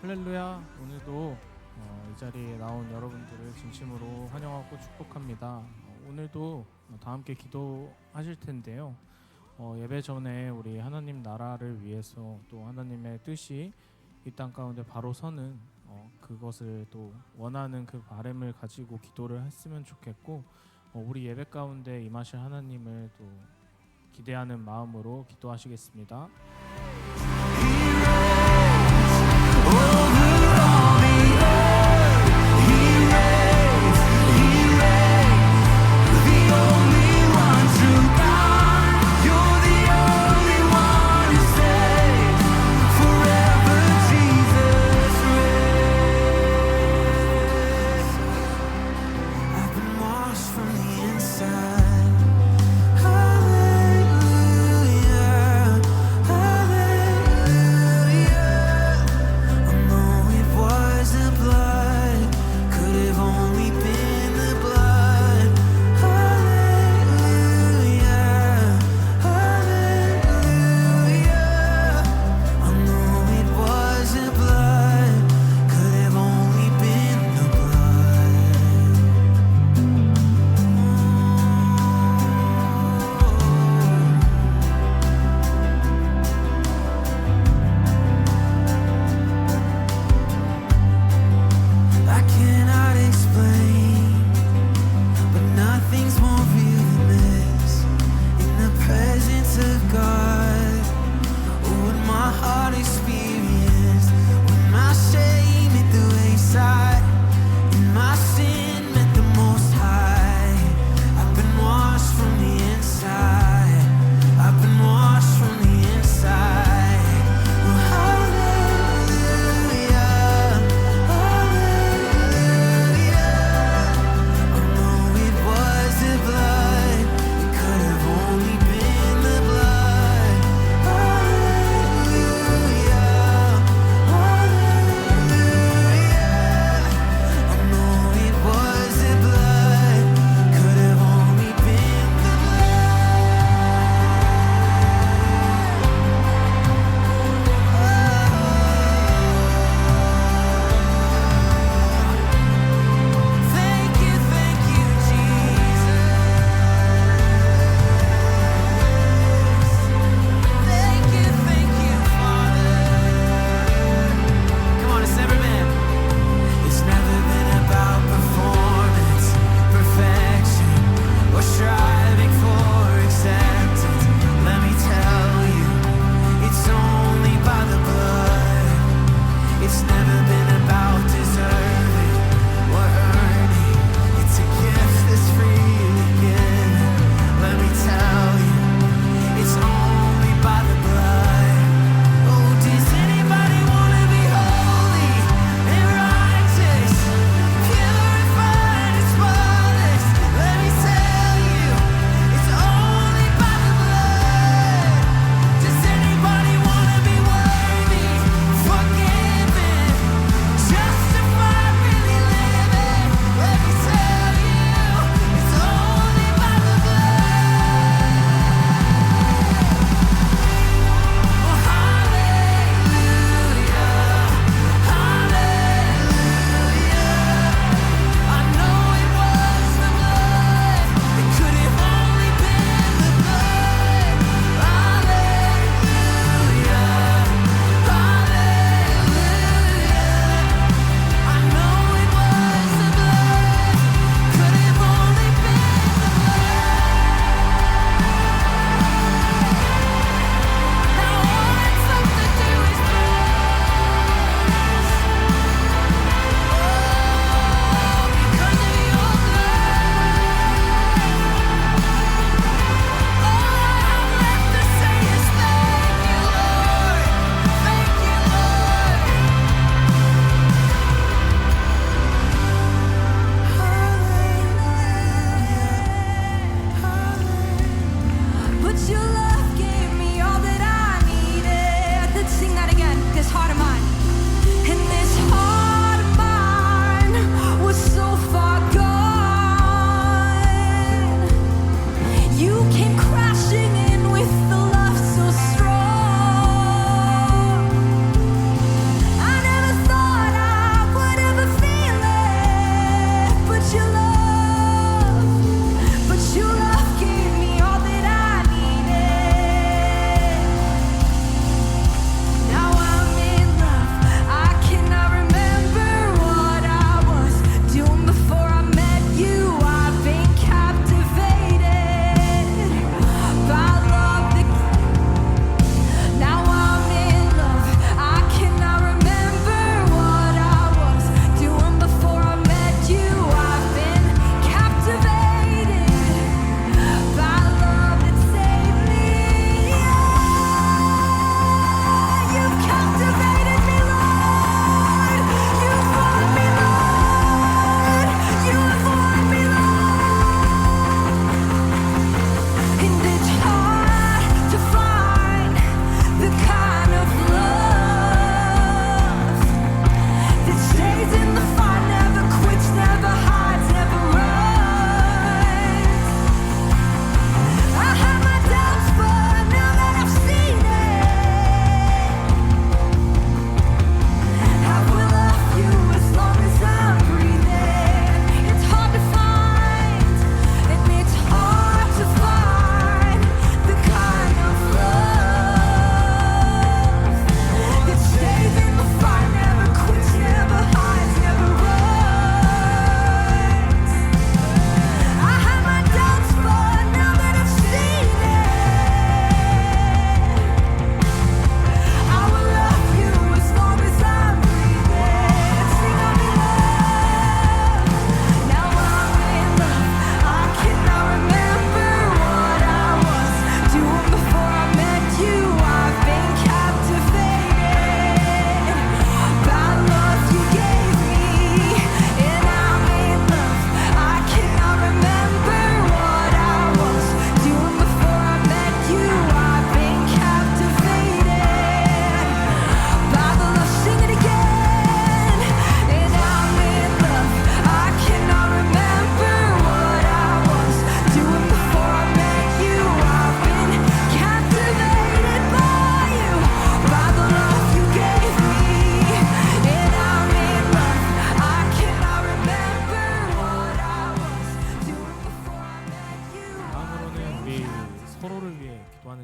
할렐루야. 오늘도 이 자리에 나온 여러분들을 진심으로 환영하고 축복합니다. 오늘도 다 함께 기도하실 텐데요. 예배 전에 우리 하나님 나라를 위해서 또 하나님의 뜻이 이 땅 가운데 바로 서는 그것을 또 원하는 그 바람을 가지고 기도를 했으면 좋겠고, 우리 예배 가운데 임하실 하나님을 또 기대하는 마음으로 기도하시겠습니다. Hallelujah, hallelujah.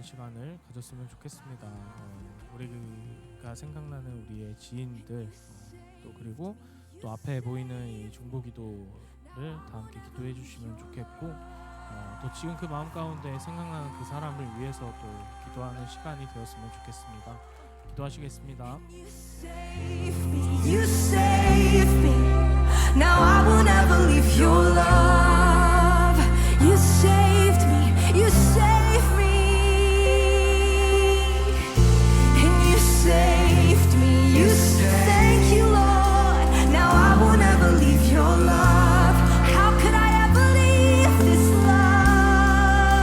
시간을 가졌으면 좋겠습니다. 우리가 생각나는 우리의 지인들 또 그리고 또 앞에 보이는 이 중보기도를 다 함께 기도해 주시면 좋겠고 또 지금 그 마음 가운데 생각나는 그 사람을 위해서 또 기도하는 시간이 되었으면 좋겠습니다. 기도하시겠습니다. You save me. Now I will never leave your love. You saved me. You saved me. And you saved me. You thank you, Lord. Now I will never leave your love. How could I ever leave this love?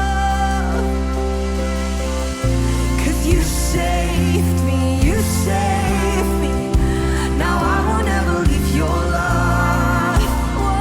'Cause you saved me. You saved me. Now I will never leave your love. Whoa.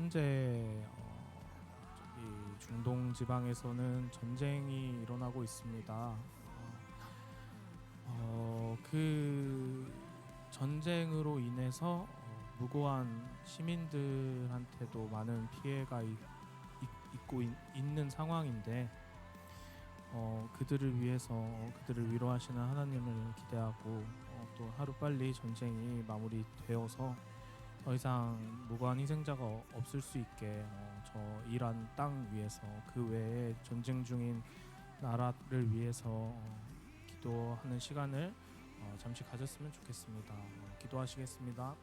현재 저기 중동 지방에서는 전쟁이 일어나고 있습니다. 그 전쟁으로 인해서 무고한 시민들한테도 많은 피해가 있고 있는 상황인데 그들을 위해서 그들을 위로하시는 하나님을 기대하고 또 하루빨리 전쟁이 마무리되어서 더 이상 무고한 희생자가 없을 수 있게 저 이란 땅 위에서 그 외에 전쟁 중인 나라를 위해서 기도하는 시간을 잠시 가졌으면 좋겠습니다. 기도하시겠습니다.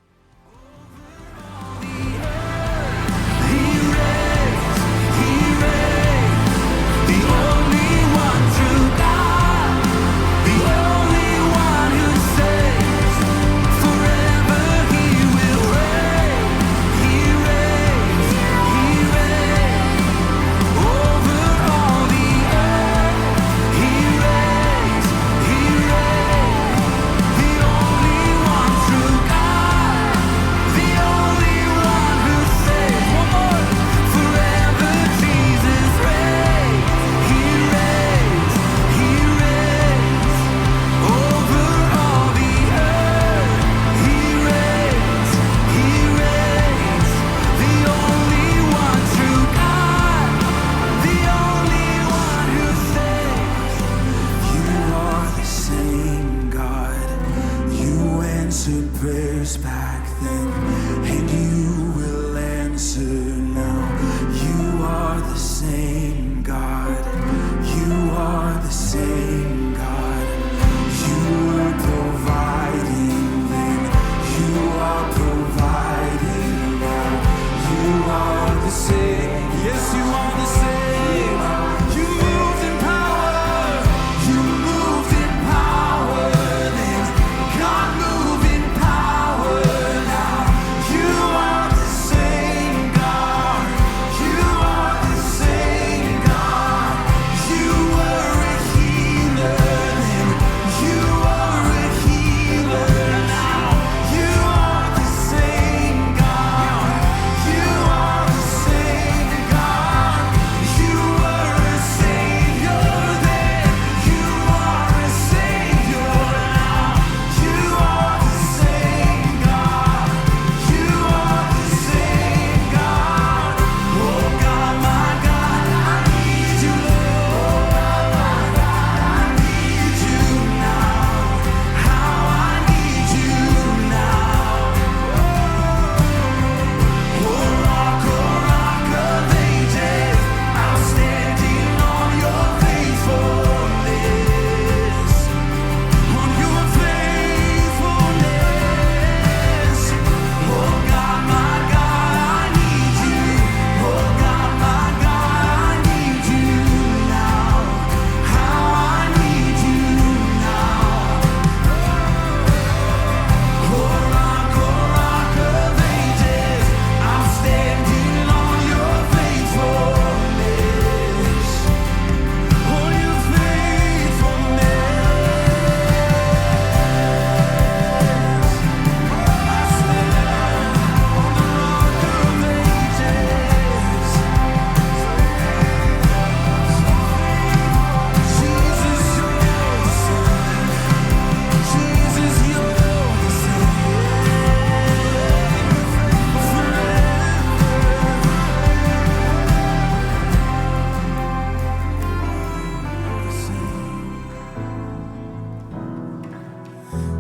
Prayers back then, and you will answer now. You are the same God. You are the same God. You were providing then. You are providing now. You are the same. Yes, you are the same. You moved in power. You moved in power then. God moved in power now. You are the same God. You are the same God. You were a healer then. You are a healer now. You are the same God. You are the same God. You were a savior then. You are a savior now. You are the same God. You are the same God. Oh God, my God, I need you, Lord. My God, I need you now. How I need you now. Oh rock of ages, I'm standing on your faithfulness. On your faithfulness. Oh God, my God, I need you. Oh God, my God, I need you now. How I need you now. Oh rock of ages, I'm standing on your faithfulness. On your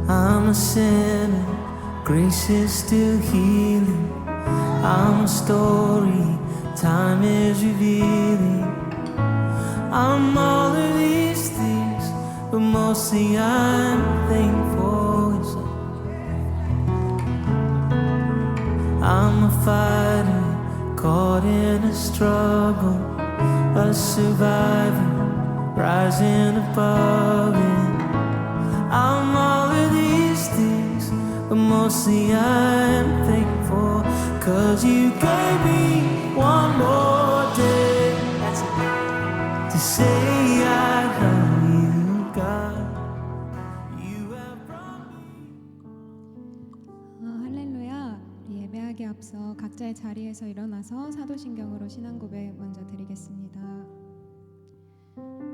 I'm a sinner, grace is still healing. I'm a story, time is revealing. I'm all of these things, but mostly I'm thankful. I'm a fighter, caught in a struggle, a survivor, rising above it. I'm all of these things, but mostly I'm thankful, 'cause you gave me one more day. That's it. To say I love you, God. You have brought me. 할렐루야. 우리 예배하기 앞서 위해서 각자의 자리에서 일어나서 사도신경으로 신앙 고백 먼저 드리겠습니다.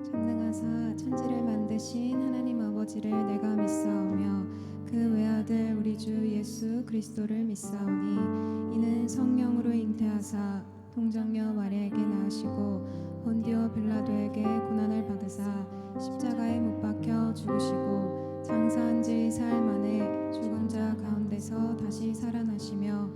전능하사 천지를 만드신 하나님 아버지를 내가 믿사오며 그 외아들 우리 주 예수 그리스도를 믿사오니 이는 성령으로 잉태하사 동정녀 마리아에게 낳으시고 본디오 빌라도에게 고난을 받으사 십자가에 못 박혀 죽으시고 장사한 지 4일 만에 죽은 자 가운데서 다시 살아나시며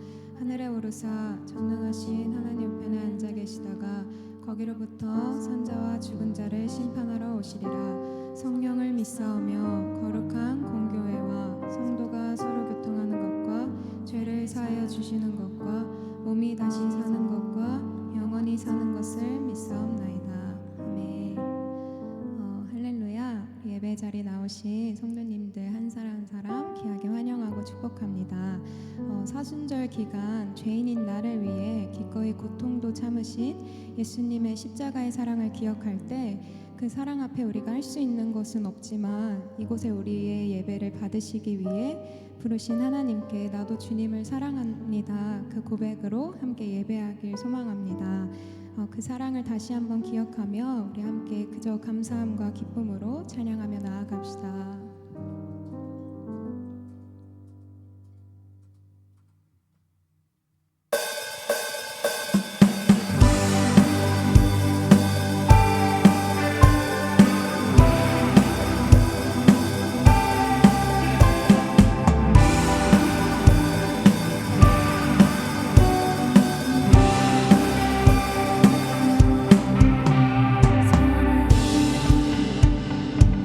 하늘에 오르사 전능하신 하나님 우편에 앉아 계시다가 거기로부터 산자와 죽은 자를 심판하러 오시리라. 성령을 믿사오며 거룩한 공교회와 성도가 서로 교통하는 것과 죄를 사하여 주시는 것과 몸이 다시 사는 것과 영원히 사는 것을 믿사옵나이다. 아멘. 할렐루야. 예배 자리 나오신 성도님들 한 사람 한 사람 귀하게 환영하고 축복합니다. 사순절 기간 죄인인 나를 위해 기꺼이 고통도 참으신 예수님의 십자가의 사랑을 기억할 때 그 사랑 앞에 우리가 할 수 있는 것은 없지만 이곳에 우리의 예배를 받으시기 위해 부르신 하나님께 나도 주님을 사랑합니다. 그 고백으로 함께 예배하길 소망합니다. 그 사랑을 다시 한번 기억하며 우리 함께 그저 감사함과 기쁨으로 찬양하며 나아갑시다.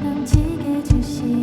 넘치게 주신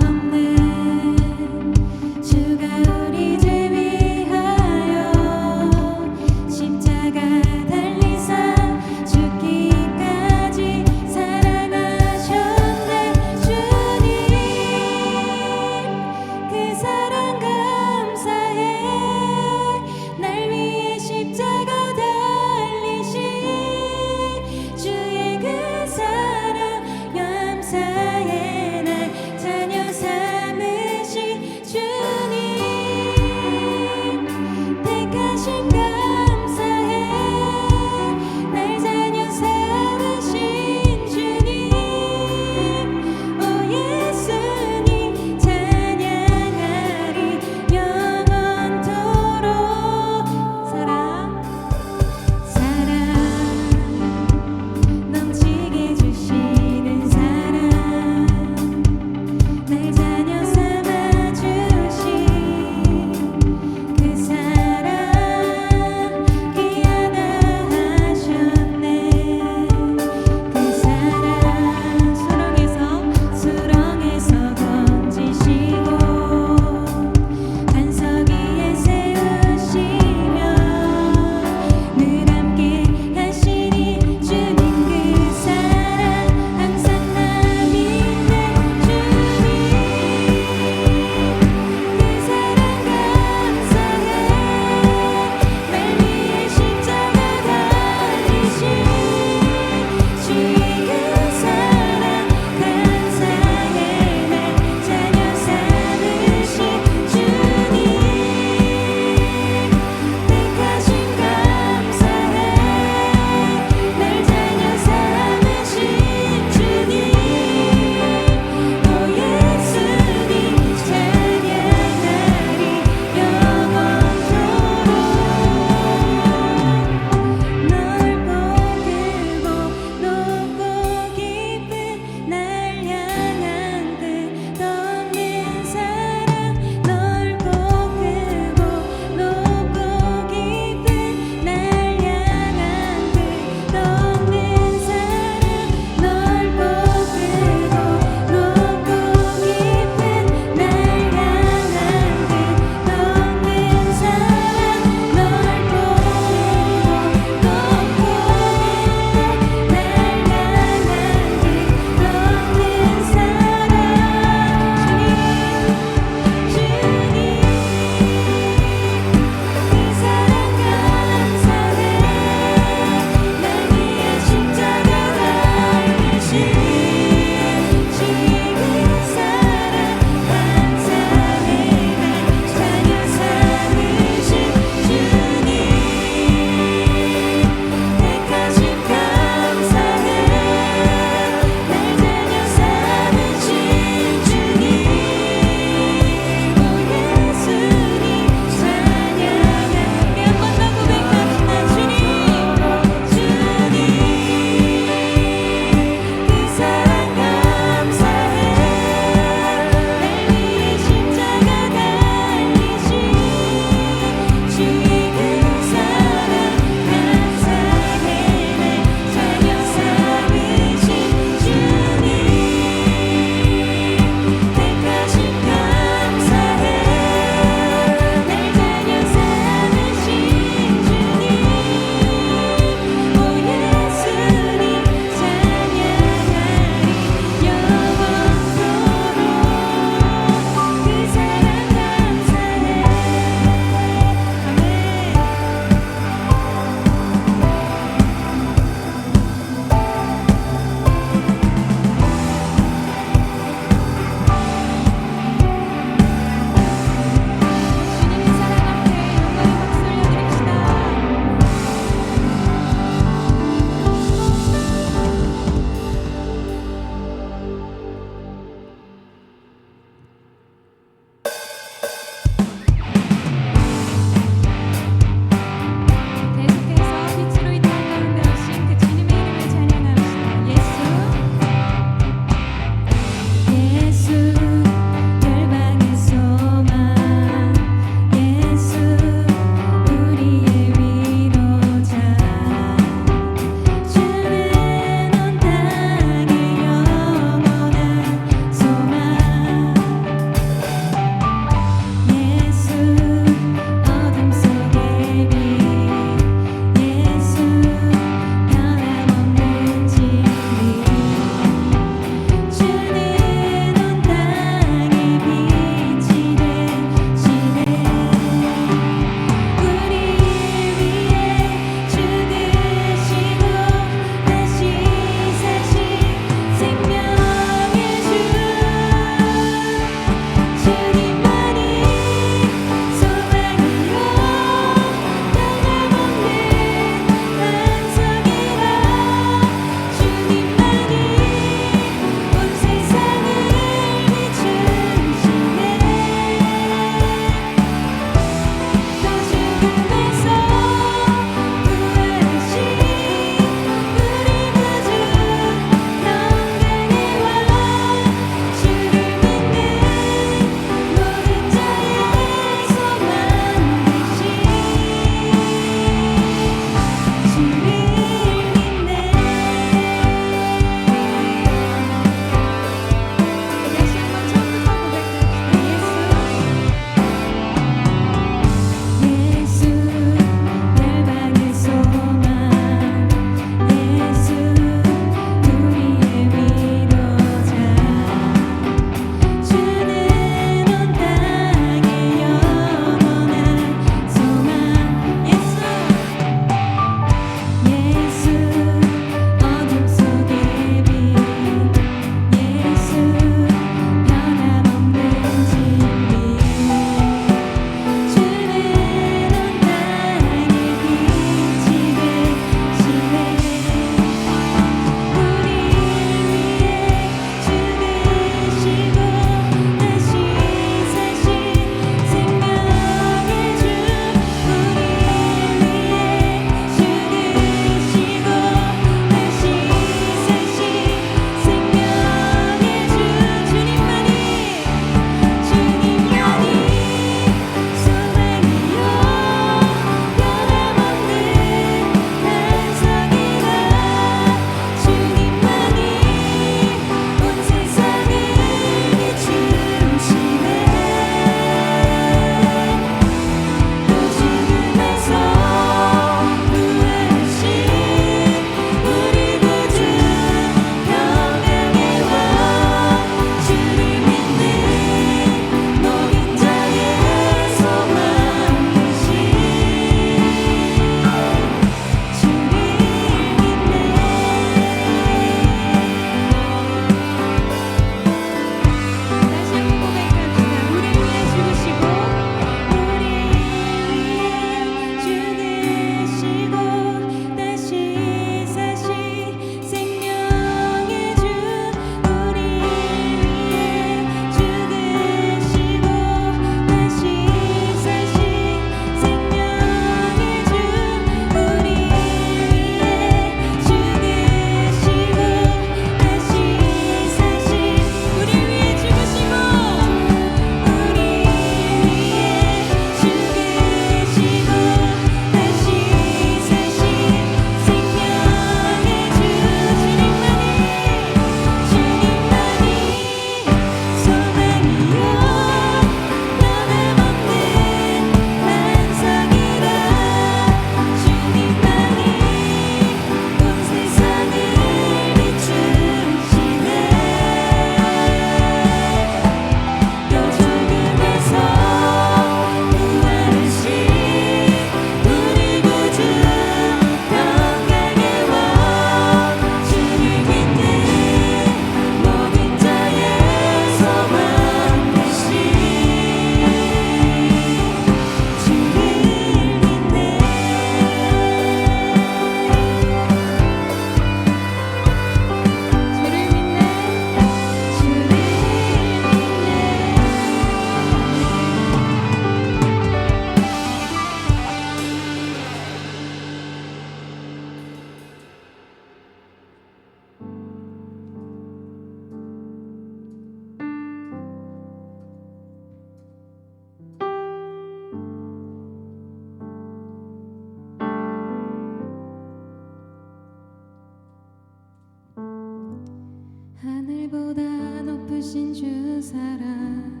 하늘보다 높으신 주 사랑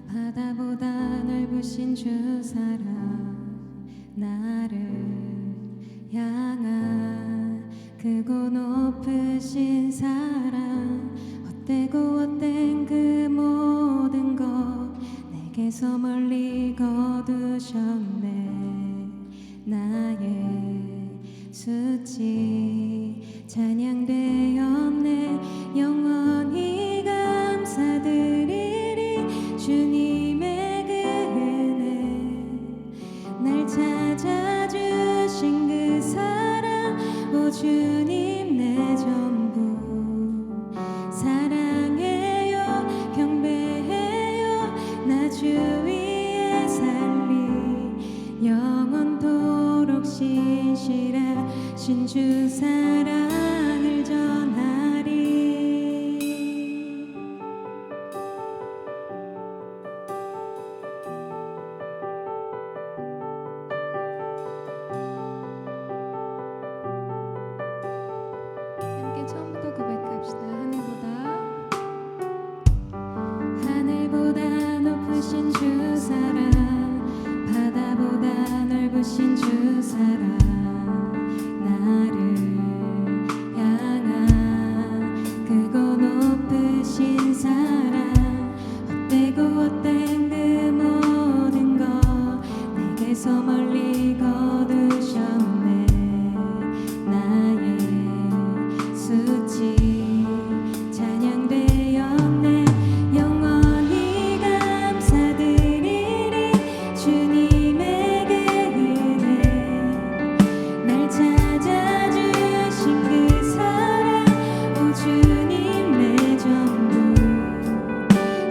바다보다 넓으신 주 사랑 나를 향한 크고 높으신 사랑 헛되고 헛된 그 모든 것 내게서 멀리 거두셨네 나의 수치 찬양되었네 영원히 감사드리리 주님의 그 은혜 날 찾아주신 그 사랑 오 주님 내 전부 사랑해요 경배해요 나 주 위에 살리 영원토록 신실하신 주 사랑을 전하리 함께 처음부터 고백합시다. 하늘보다 높으신 주 사랑 바다보다 넓으신 주 사랑 나를 향한 크고 높으신 사랑 헛되고 헛된 그 모든 것 내게서 멀리 거두셨네 나의 수치 찬양되었네 영원히 감사드리리 주님의 그 은혜 날 찾아주신 그 사랑 오 주님 내 전부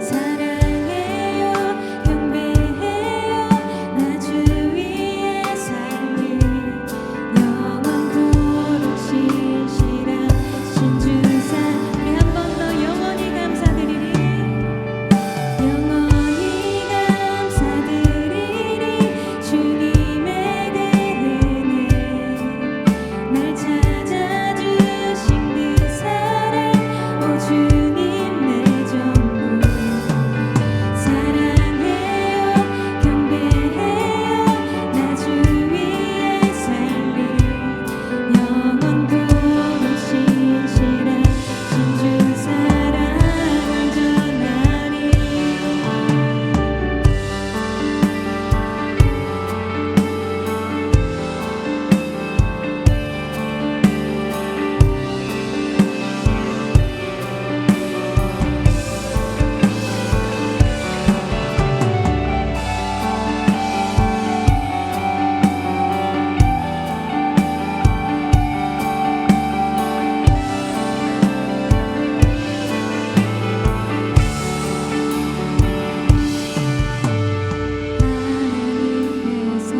사랑해요 경배해요 나 주 위에 살리 영원토록 신실하신 주 사랑 우리 한 번 더 영원히 감사드리리 영원히 감사드리리 주님의 그 은혜 날 찾아주신 그 사랑 오 주님 내 전부 사랑해요 경배해요 나 주 위에 살리 영원토록 신실하신 주 사랑을 전하리 하나님께서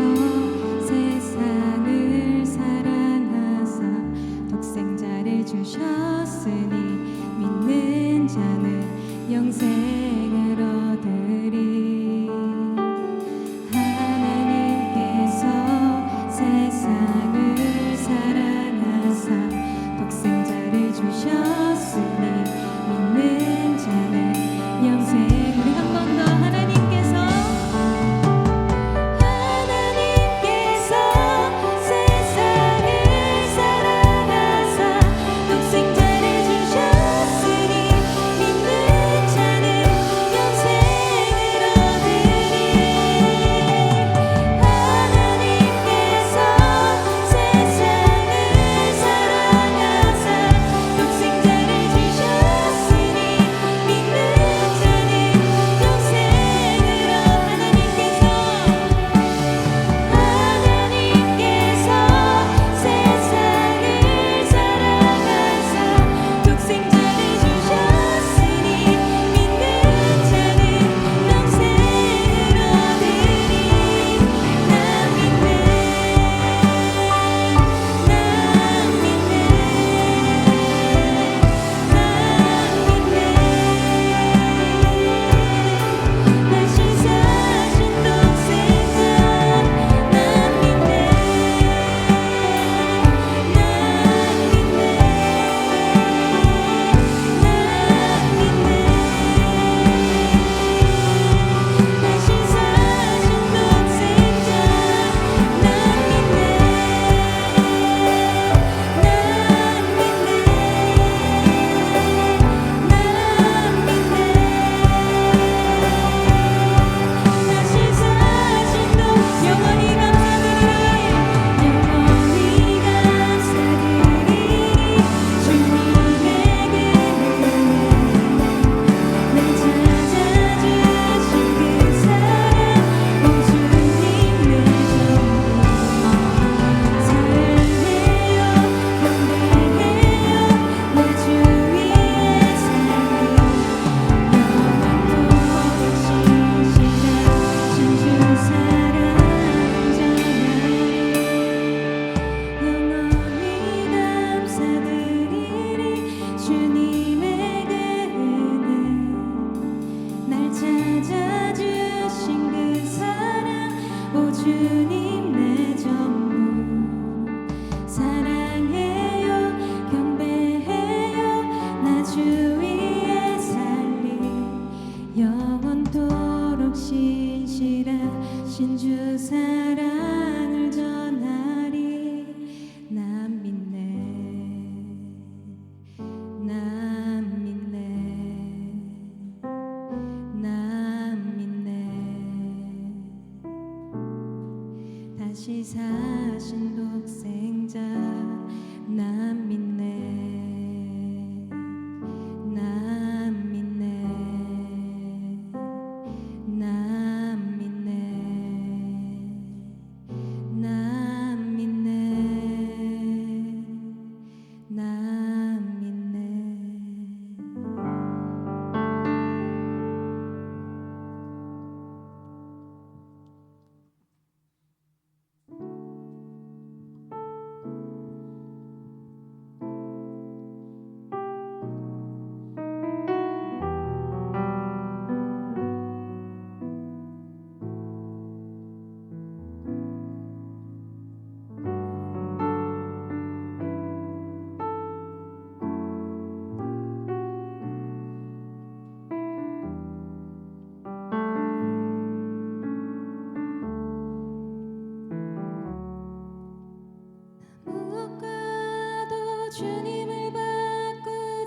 세상을 사랑하사 독생자를 주셨으니 믿는 자는 영생을 얻으리 하나님께서 세상을 사랑하사 독생자를 주셨으니 믿는 자는 영생 우리 한 번 더 하나님께서 세상을 사랑하사 독생자를 주셨으니 믿는 자는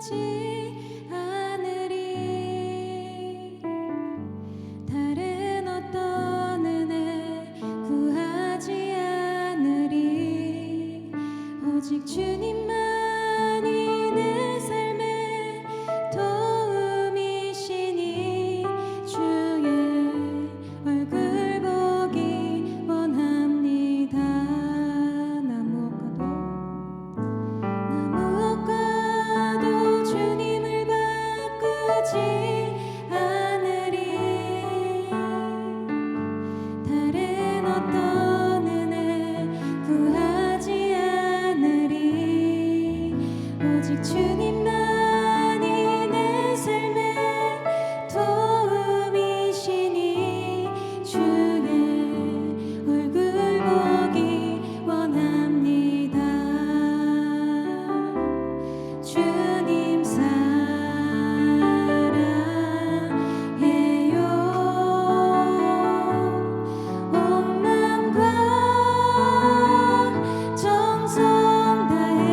바꾸지 않으리. 다른 어떤 은혜 구하지 않으리. 오직 주님만이 내 삶의 도움이시니 주의 얼굴 보기 원합니다. 나 무엇과도 주님을 바꾸지 않으리. 다른 어떤 은혜 구하지 않으리. 오직 주님만이 내 삶의 도움이시니 주의 얼굴 보기 원합니다. 주님 사랑해요. 온 마음과 정성 다해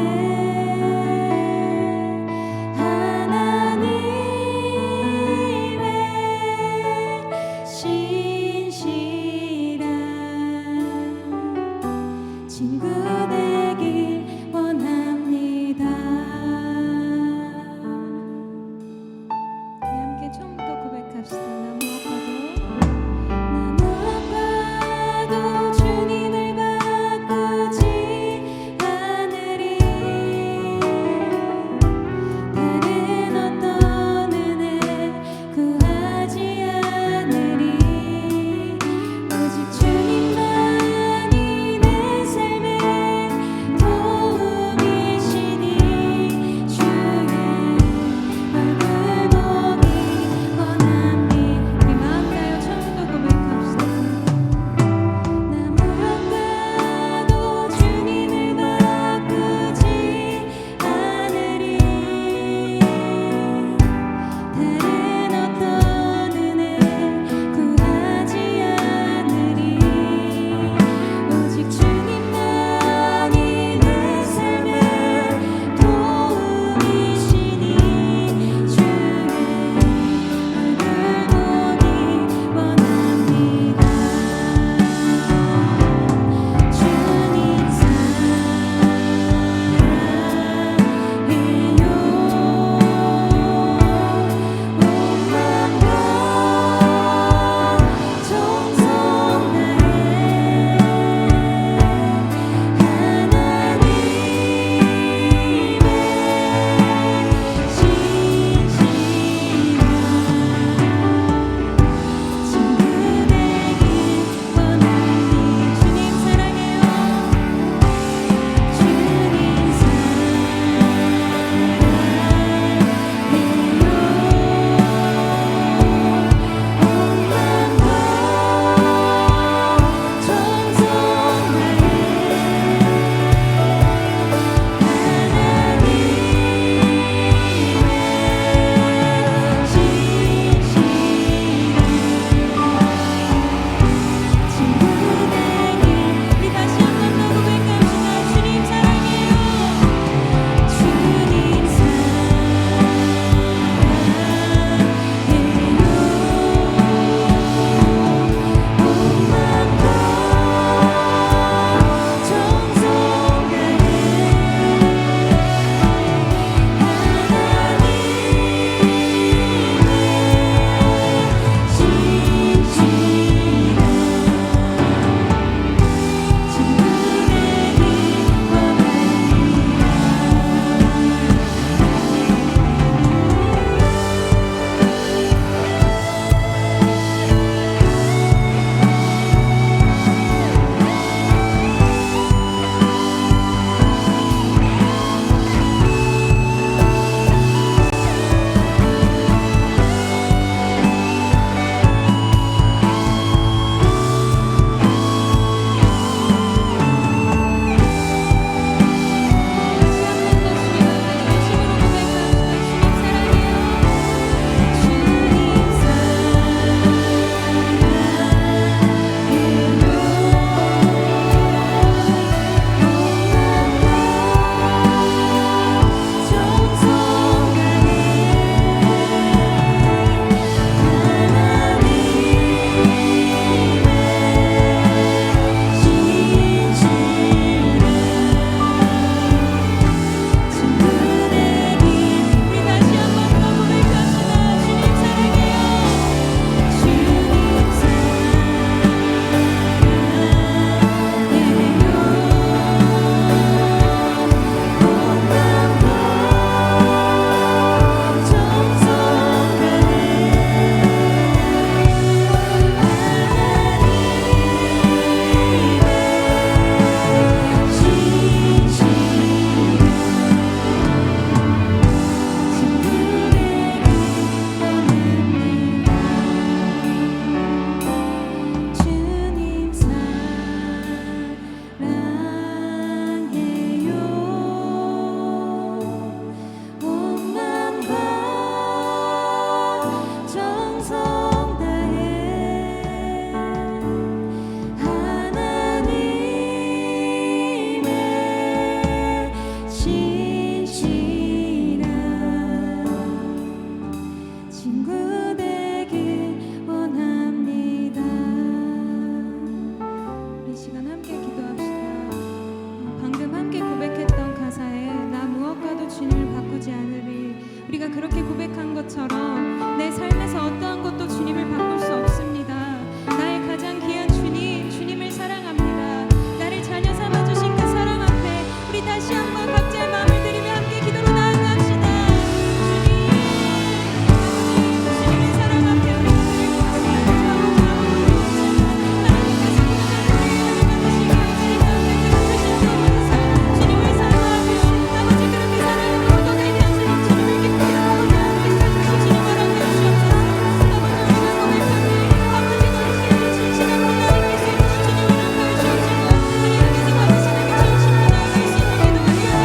그렇게 고백한 것처럼 내 삶에서 어떠한 것도 주님을 바꿀 수 없습니다. 나의 가장 귀한 주님, 주님을 사랑합니다. 나를 자녀 삼아주신 그 사랑 앞에 우리 다시 한번 각자의 마음을 드리며 함께 기도로 나아갑시다. 주님의 사랑 앞에 우리 주님을 사랑하며 아버지 그렇게 사랑을 고백하게 하시는 주님을 기쁘게 하고 주님 허락해 주시옵소서. 아버지 우리가 고백하니 아버지 너의 진실함을 나아갈 수 있는 주님 허락해 주시옵소서. 하나님께서 받으시는 그 진실을 나아갈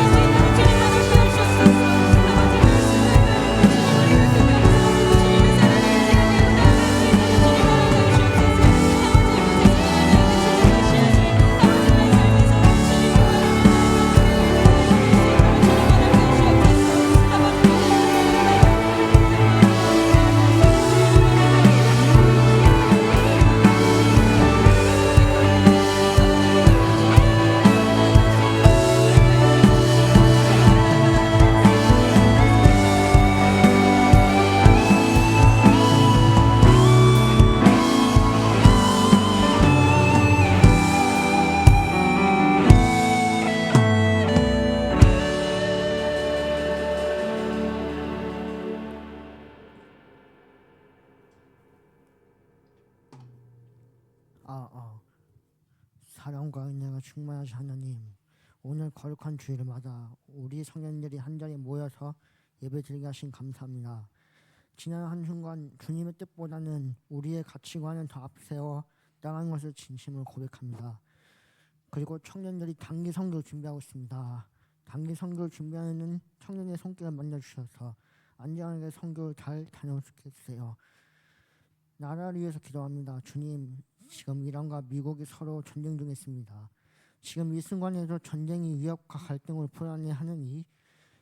수 있는 기도가 되어질 수 있도록 주님 허락해 주시옵소서. 아버지 말씀을 따르고 주님을 이렇게 말씀하시고 주님의 사랑을 제대로 나아갈 수 있는 주님 허락해 주시옵소서. 아버지 우리 제자가 되는 주님 시간이 아버지 나의 사랑과 은혜가 충만하신 하나님, 오늘 거룩한 주일을 맞아 우리 성년들이 한자리에 모여서 예배드리게 하신 감사합니다. 지난 한 순간 주님의 뜻보다는 우리의 가치관을 더 앞세워 나간 것을 진심으로 고백합니다. 그리고 청년들이 단기 선교를 준비하고 있습니다. 단기 선교를 준비하는 청년의 손길을 만나주셔서 안전하게 선교를 잘 다녀올 수 있게 해주세요. 나라를 위해서 기도합니다. 주님, 지금 이란과 미국이 서로 전쟁 중에 있습니다. 지금 이 순간에도 전쟁이 위협과 갈등을 불안해하는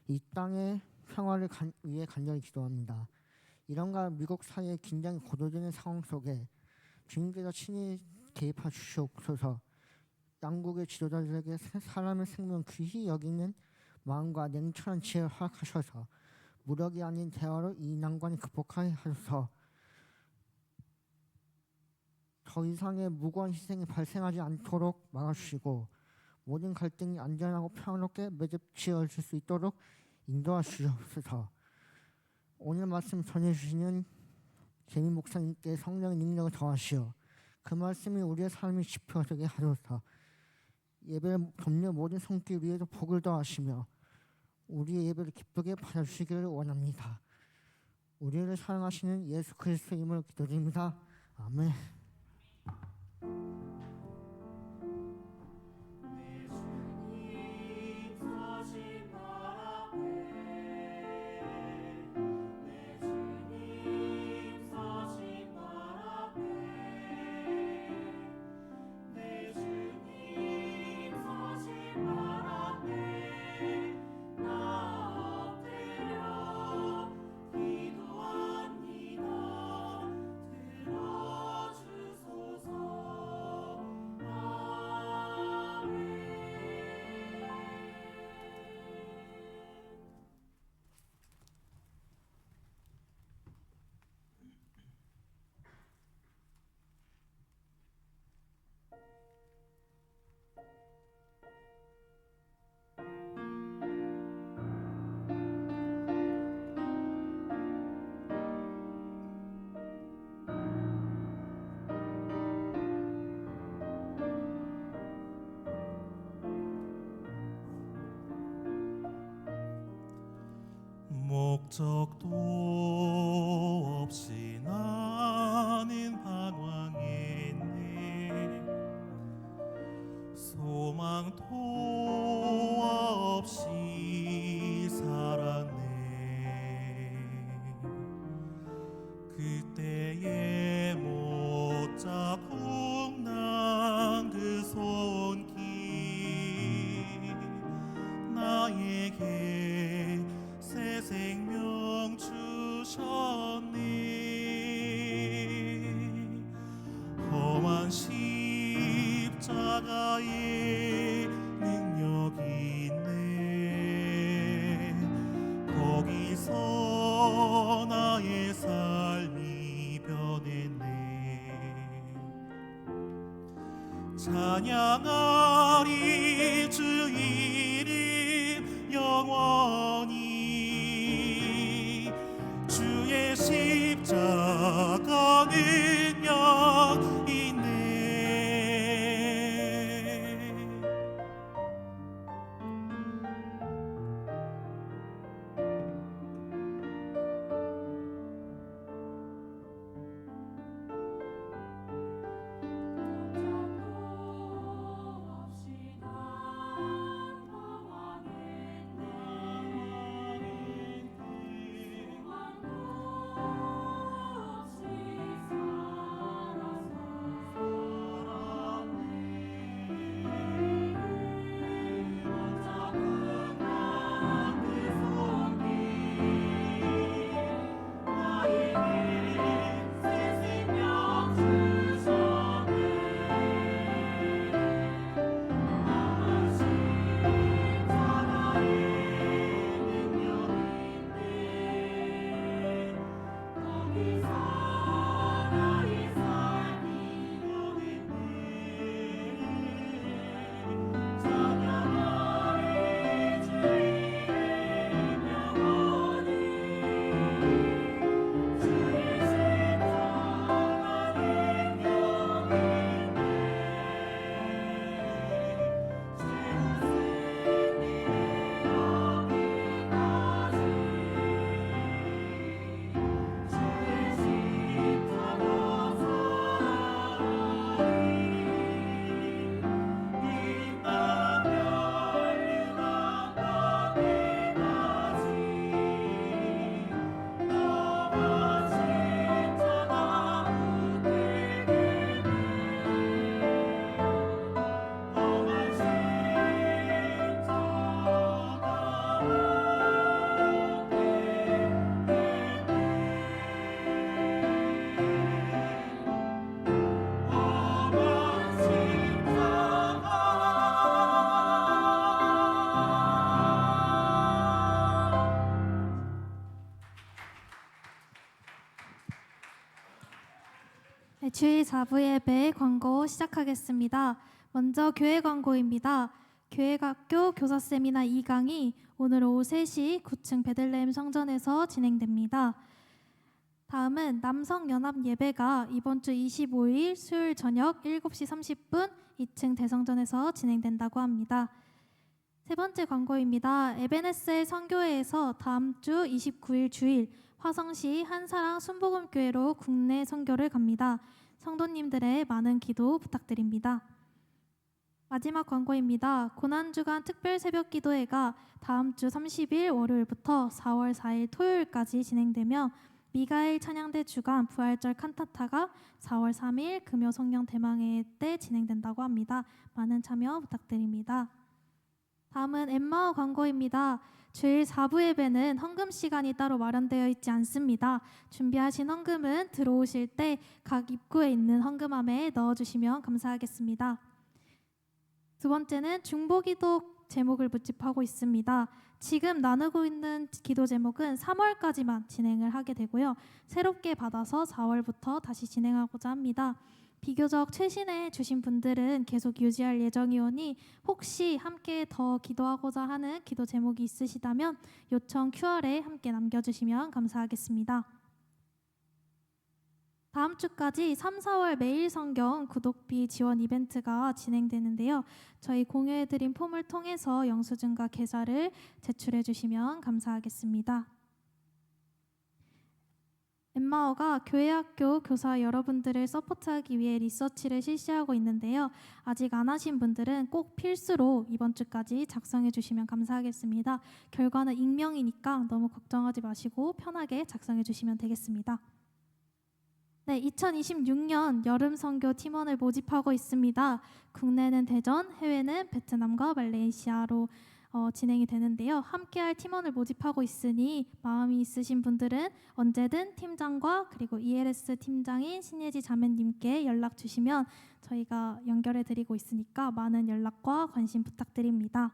이 땅의 평화를 위해 간절히 기도합니다. 이란과 미국 사이의 긴장이 고조되는 상황 속에 주님께서 친히 개입하 주시옵소서. 양국의 지도자들에게 사람의 생명 귀히 여기는 마음과 냉철한 지혜를 허락하셔서 무력이 아닌 대화로 이 난관을 극복하게 하소서. 더 이상의 무고한 희생이 발생하지 않도록 막아주시고 모든 갈등이 안전하고 평화롭게 매듭지어질 수 있도록 인도하시옵소서. 오늘 말씀 전해주시는 재민 목사님께 성령의 능력을 더하시어 그 말씀이 우리의 삶이 지표되게 하소서. 예배를 돕는 모든 손길 위에도 복을 더하시며 우리의 예배를 기쁘게 받아주시기를 원합니다. 우리를 사랑하시는 예수 그리스도의 이름으로 기도드립니다. 아멘. 목적도 없이 나는 방황했네. 소망도 없이 살았네. 그때에 못 잡고 난 그 손길 나에게 새 생명 주셨네. 찬양하리 주 이름 영원히 주의 십자가 능력 있네. 네, 주일 4부 예배 광고 시작하겠습니다. 먼저 교회 광고입니다. 교회학교 교사 세미나 2강이 오늘 오후 3시 9층 베들레헴 성전에서 진행됩니다. 다음은 남성연합 예배가 이번 주 25일 수요일 저녁 7시 30분 2층 대성전에서 진행된다고 합니다. 세 번째 광고입니다. 에베네셀 선교회에서 다음 주 29일 주일 화성시 한사랑 순복음교회로 국내 선교를 갑니다. 성도님들의 많은 기도 부탁드립니다. 마지막 광고입니다. 고난주간 특별 새벽 기도회가 다음 주 30일 월요일부터 4월 4일 토요일까지 진행되며 미가엘 찬양대 주간 부활절 칸타타가 4월 3일 금요 성령 대망회 때 진행된다고 합니다. 많은 참여 부탁드립니다. 다음은 엠마오 광고입니다. 주일 4부 예배는 헌금 시간이 따로 마련되어 있지 않습니다. 준비하신 헌금은 들어오실 때 각 입구에 있는 헌금함에 넣어주시면 감사하겠습니다. 두 번째는 중보기도 제목을 묻집하고 있습니다. 지금 나누고 있는 기도 제목은 3월까지만 진행을 하게 되고요. 새롭게 받아서 4월부터 다시 진행하고자 합니다. 비교적 최신에 주신 분들은 계속 유지할 예정이오니 혹시 함께 더 기도하고자 하는 기도 제목이 있으시다면 요청 QR에 함께 남겨주시면 감사하겠습니다. 다음 주까지 3, 4월 매일 성경 구독비 지원 이벤트가 진행되는데요. 저희 공유해드린 폼을 통해서 영수증과 계좌를 제출해 주시면 감사하겠습니다. 엠마오가 교회학교 교사 여러분들을 서포트하기 위해 리서치를 실시하고 있는데요. 아직 안 하신 분들은 꼭 필수로 이번 주까지 작성해 주시면 감사하겠습니다. 결과는 익명이니까 너무 걱정하지 마시고 편하게 작성해 주시면 되겠습니다. 네, 2026년 여름 선교 팀원을 모집하고 있습니다. 국내는 대전, 해외는 베트남과 말레이시아로 진행이 되는데요. 함께할 팀원을 모집하고 있으니 마음이 있으신 분들은 언제든 팀장과 그리고 ELS 팀장인 신예지 자매님께 연락 주시면 저희가 연결해 드리고 있으니까 많은 연락과 관심 부탁드립니다.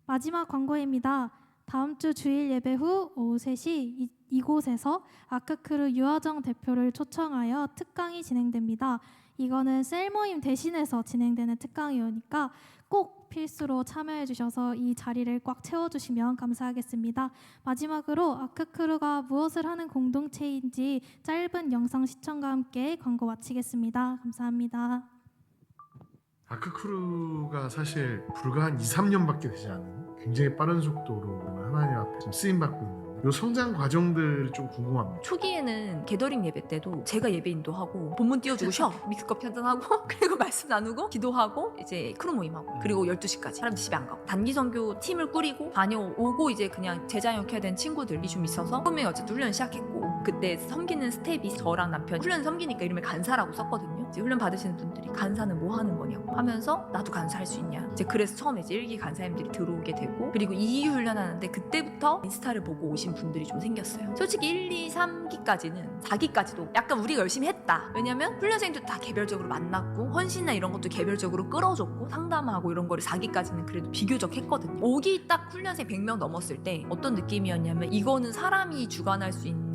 마지막 광고입니다. 다음 주 주일 예배 후 오후 3시 이곳에서 아크크루 유아정 대표를 초청하여 특강이 진행됩니다. 이거는 셀 모임 대신해서 진행되는 특강이오니까 꼭 필수로 참여해 주셔서 이 자리를 꽉 채워주시면 감사하겠습니다. 마지막으로 아크크루가 무엇을 하는 공동체인지 짧은 영상 시청과 함께 광고 마치겠습니다. 감사합니다. 아크크루가 사실 불과 한 2, 3년밖에 되지 않은 굉장히 빠른 속도로 하나님 앞에 지금 쓰임받고 있는 이 성장 과정들이 좀 궁금합니다. 초기에는 게더링 예배 때도 제가 예배 인도하고 본문 띄워주고 쉬어 믹스커피 한잔하고 그리고 말씀 나누고 기도하고 이제 크루 모임하고 그리고 12시까지 사람들 집에 안 가고 단기 선교 팀을 꾸리고 다녀오고 이제 그냥 제자역해야 되는 친구들이 좀 있어서 처음에 어쨌든 훈련 시작했고 그때 섬기는 스텝이 저랑 남편 훈련 섬기니까 이름을 간사라고 썼거든요. 이제 훈련 받으시는 분들이 간사는 뭐 하는 거냐고 하면서 나도 간사할 수 있냐 이제 그래서 처음에 이제 1기 간사님들이 들어오게 되고 그리고 2기 훈련하는데 그때부터 인스타를 보고 오신 분들이 좀 생겼어요. 솔직히 1, 2, 3기까지는 4기까지도 약간 우리가 열심히 했다. 왜냐면 훈련생도 다 개별적으로 만났고 헌신이나 이런 것도 개별적으로 끌어줬고 상담하고 이런 거를 4기까지는 그래도 비교적 했거든요. 5기 딱 훈련생 100명 넘었을 때 어떤 느낌이었냐면 이거는 사람이 주관할 수 있는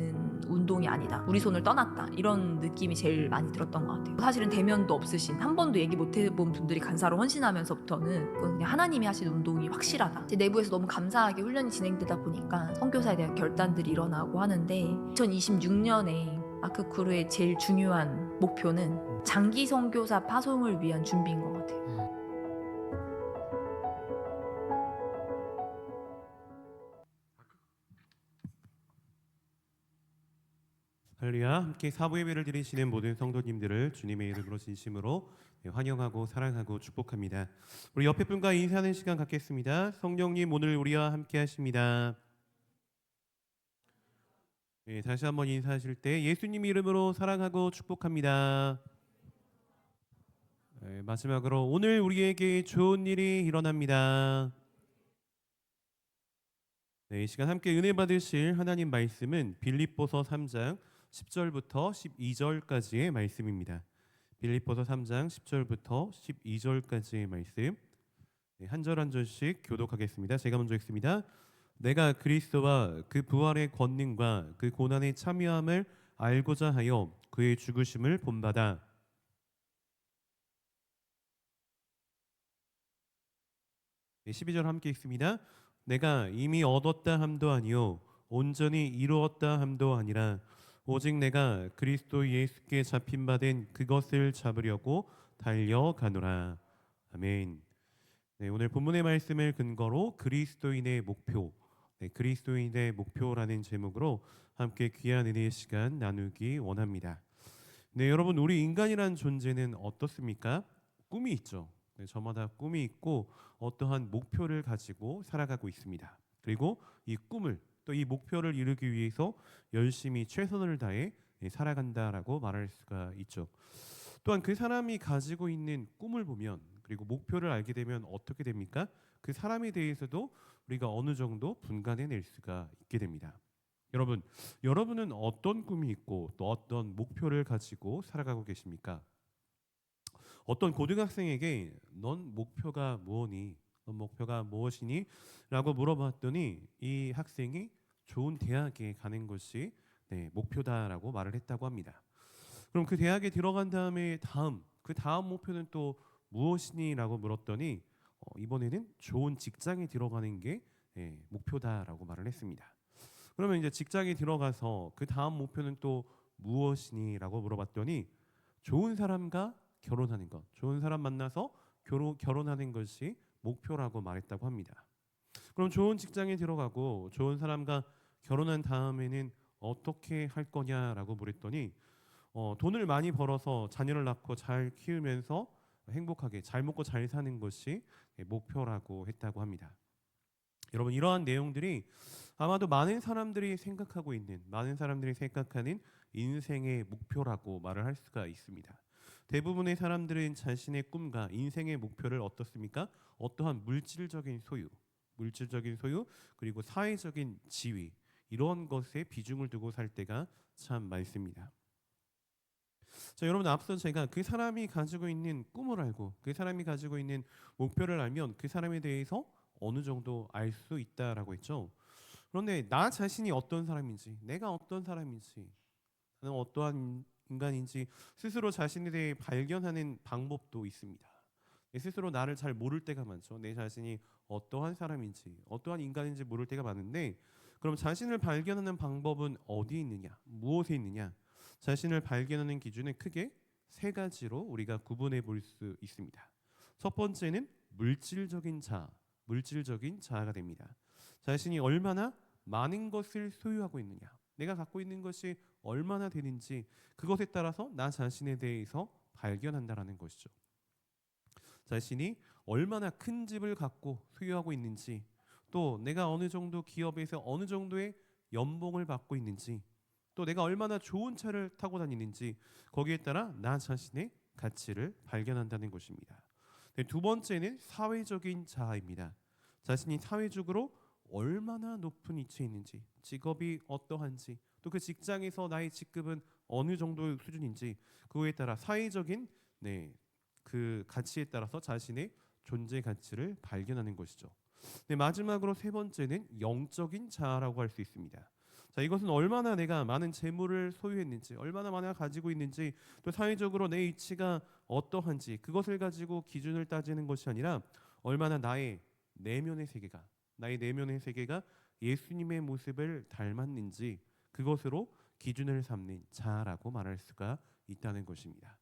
운동이 아니다. 우리 손을 떠났다. 이런 느낌이 제일 많이 들었던 것 같아요. 사실은 대면도 없으신 한 번도 얘기 못 해본 분들이 간사로 헌신하면서부터는 그건 그냥 하나님이 하신 운동이 확실하다. 제 내부에서 너무 감사하게 훈련이 진행되다 보니까 선교사에 대한 결단들이 일어나고 하는데 2026년에 아크크루의 제일 중요한 목표는 장기 선교사 파송을 위한 준비인 것 같아요. 할렐루야. 함께 사부 예배를 드리시는 모든 성도님들을 주님의 이름으로 진심으로 환영하고 사랑하고 축복합니다. 우리 옆에 분과 인사하는 시간 갖겠습니다. 성령님 오늘 우리와 함께 하십니다. 네, 다시 한번 인사하실 때 예수님 이름으로 사랑하고 축복합니다. 네, 마지막으로 오늘 우리에게 좋은 일이 일어납니다. 네, 이 시간 함께 은혜 받으실 하나님 말씀은 빌립보서 3장 10절부터 12절까지의 말씀입니다. 빌립보서 3장 10절부터 12절까지의 말씀. 네, 한 절 한 절씩 교독하겠습니다. 제가 먼저 읽습니다. 내가 그리스도와 그 부활의 권능과 그 고난의 참여함을 알고자 하여 그의 죽으심을 본받아 네, 12절 함께 읽습니다. 내가 이미 얻었다 함도 아니요 온전히 이루었다 함도 아니라 오직 내가 그리스도 예수께 잡힌 바 된 그것을 잡으려고 달려가노라. 아멘. 네, 오늘 본문의 말씀을 근거로 그리스도인의 목표, 그리스도인의 목표라는 제목으로 함께 귀한 은혜의 시간 나누기 원합니다. 네, 여러분 우리 인간이란 존재는 어떻습니까? 꿈이 있죠. 네, 저마다 꿈이 있고 어떠한 목표를 가지고 살아가고 있습니다. 그리고 이 꿈을 또 이 목표를 이루기 위해서 열심히 최선을 다해 살아간다라고 말할 수가 있죠. 또한 그 사람이 가지고 있는 꿈을 보면 그리고 목표를 알게 되면 어떻게 됩니까? 그 사람에 대해서도 우리가 어느 정도 분간해낼 수가 있게 됩니다. 여러분은 어떤 꿈이 있고 또 어떤 목표를 가지고 살아가고 계십니까? 어떤 고등학생에게 넌 목표가 뭐니? 넌 목표가 무엇이니? 라고 물어봤더니 이 학생이 좋은 대학에 가는 것이 목표다라고 말을 했다고 합니다. 그럼 그 대학에 들어간 다음에 그 다음 목표는 또 무엇이니? 라고 물었더니 이번에는 좋은 직장에 들어가는 게 목표다라고 말을 했습니다. 그러면 이제 직장에 들어가서 그 다음 목표는 또 무엇이니? 라고 물어봤더니 좋은 사람과 결혼하는 것, 좋은 사람 만나서 결혼하는 것이 목표라고 말했다고 합니다. 그럼 좋은 직장에 들어가고 좋은 사람과 결혼한 다음에는 어떻게 할 거냐라고 물었더니 돈을 많이 벌어서 자녀를 낳고 잘 키우면서 행복하게 잘 먹고 잘 사는 것이 목표라고 했다고 합니다. 여러분 이러한 내용들이 아마도 많은 사람들이 생각하는 인생의 목표라고 말을 할 수가 있습니다. 대부분의 사람들은 자신의 꿈과 인생의 목표를 어떻습니까? 어떠한 물질적인 소유 그리고 사회적인 지위 이런 것에 비중을 두고 살 때가 참 많습니다. 자, 여러분 앞서 제가 그 사람이 가지고 있는 꿈을 알고 그 사람이 가지고 있는 목표를 알면 그 사람에 대해서 어느 정도 알 수 있다라고 했죠. 그런데 나 자신이 어떤 사람인지, 내가 어떤 사람인지, 나는 어떠한 인간인지 스스로 자신에 대해 발견하는 방법도 있습니다. 스스로 나를 잘 모를 때가 많죠. 내 자신이 어떠한 사람인지, 어떠한 인간인지 모를 때가 많은데, 그럼 자신을 발견하는 방법은 어디에 있느냐, 무엇에 있느냐? 자신을 발견하는 기준은 크게 세 가지로 우리가 구분해 볼 수 있습니다. 첫 번째는 물질적인 자아가 됩니다. 자신이 얼마나 많은 것을 소유하고 있느냐, 내가 갖고 있는 것이 얼마나 되는지 그것에 따라서 나 자신에 대해서 발견한다라는 것이죠. 자신이 얼마나 큰 집을 갖고 소유하고 있는지, 또 내가 어느 정도 기업에서 어느 정도의 연봉을 받고 있는지, 또 내가 얼마나 좋은 차를 타고 다니는지 거기에 따라 나 자신의 가치를 발견한다는 것입니다. 네, 두 번째는 사회적인 자아입니다. 자신이 사회적으로 얼마나 높은 위치에 있는지, 직업이 어떠한지, 또 그 직장에서 나의 직급은 어느 정도 수준인지 그거에 따라 사회적인 그 가치에 따라서 자신의 존재 가치를 발견하는 것이죠. 네, 마지막으로 세 번째는 영적인 자아라고 할 수 있습니다. 자, 이것은 얼마나 내가 많은 재물을 소유했는지, 얼마나 많이 가지고 있는지, 또 사회적으로 내 위치가 어떠한지 그것을 가지고 기준을 따지는 것이 아니라 얼마나 나의 내면의 세계가 예수님의 모습을 닮았는지 그것으로 기준을 삼는 자아라고 말할 수가 있다는 것입니다.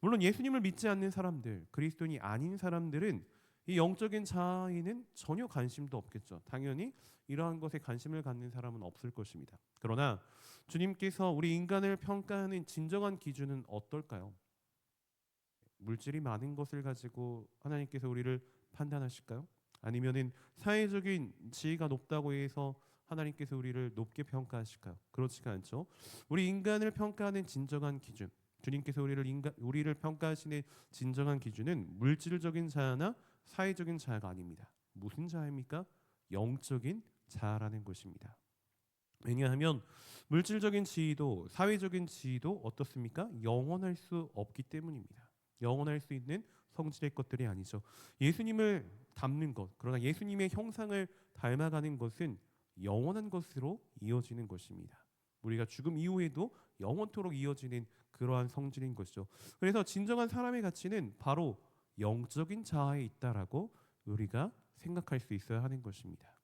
물론 예수님을 믿지 않는 사람들, 그리스도인이 아닌 사람들은 이 영적인 자아에는 전혀 관심도 없겠죠. 당연히 이러한 것에 관심을 갖는 사람은 없을 것입니다. 그러나 주님께서 우리 인간을 평가하는 진정한 기준은 어떨까요? 물질이 많은 것을 가지고 하나님께서 우리를 판단하실까요? 아니면은 사회적인 지위가 높다고 해서 하나님께서 우리를 높게 평가하실까요? 그렇지가 않죠. 우리 인간을 평가하는 진정한 기준, 주님께서 우리를 평가하시는 진정한 기준은 물질적인 자아나 사회적인 자아가 아닙니다. 무슨 자아입니까? 영적인 자아라는 것입니다. 왜냐하면 물질적인 지위도 사회적인 지위도 어떻습니까? 영원할 수 없기 때문입니다. 영원할 수 있는 성질의 것들이 아니죠. 예수님을 닮는 것, 그러나 예수님의 형상을 닮아가는 것은 영원한 것으로 이어지는 것입니다. 우리가 죽음 이후에도 영원토록 이어지는 그러한 성질인 것이죠. 그래서 진정한 사람의 가치는 바로 영적인 자아에 있다라고 우리가 생각할 수 있어야 하는 것입니다.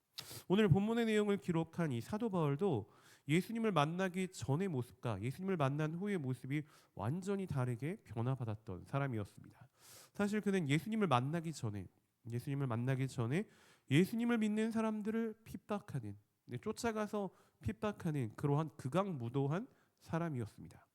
오늘 본문의 내용을 기록한 이 사도 바울도 예수님을 만나기 전의 모습과 예수님을 만난 후의 모습이 완전히 다르게 변화받았던 사람이었습니다. 사실 그는 예수님을 만나기 전에 예수님을 믿는 사람들을 핍박하는, 쫓아가서 핍박하는 그러한 극악무도한 사람이었습니다.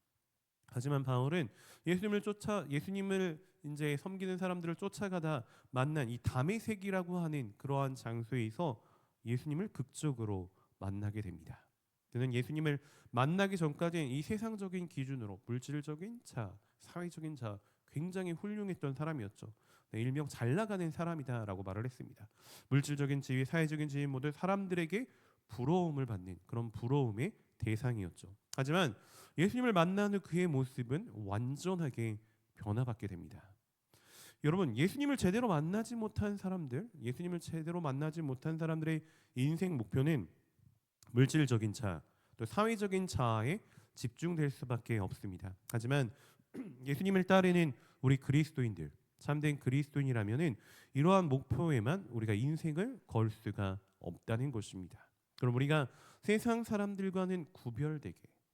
하지만 바울은 예수님을 이제 섬기는 사람들을 쫓아가다 만난 이 다메섹이라고 하는 그러한 장소에서 예수님을 극적으로 만나게 됩니다. 그는 예수님을 만나기 전까지는 이 세상적인 기준으로 물질적인 자, 사회적인 자 굉장히 훌륭했던 사람이었죠. 일명 잘 나가는 사람이다라고 말을 했습니다. 물질적인 지위, 사회적인 지위 모두 사람들에게 부러움을 받는 그런 부러움의 대상이었죠. 하지만 예수님을 만난 후 그의 모습은 완전하게 변화받게 됩니다. 여러분, 예수님을 제대로 만나지 못한 사람들의 인생 목표는 물질적인 자아, 또 사회적인 자아에 집중될 수밖에 없습니다. 하지만 예수님을 따르는 우리 그리스도인들, 참된 그리스도인이라면은 이러한 목표에만 우리가 인생을 걸 수가 없다는 것입니다. 그럼 우리가 세상 사람들과는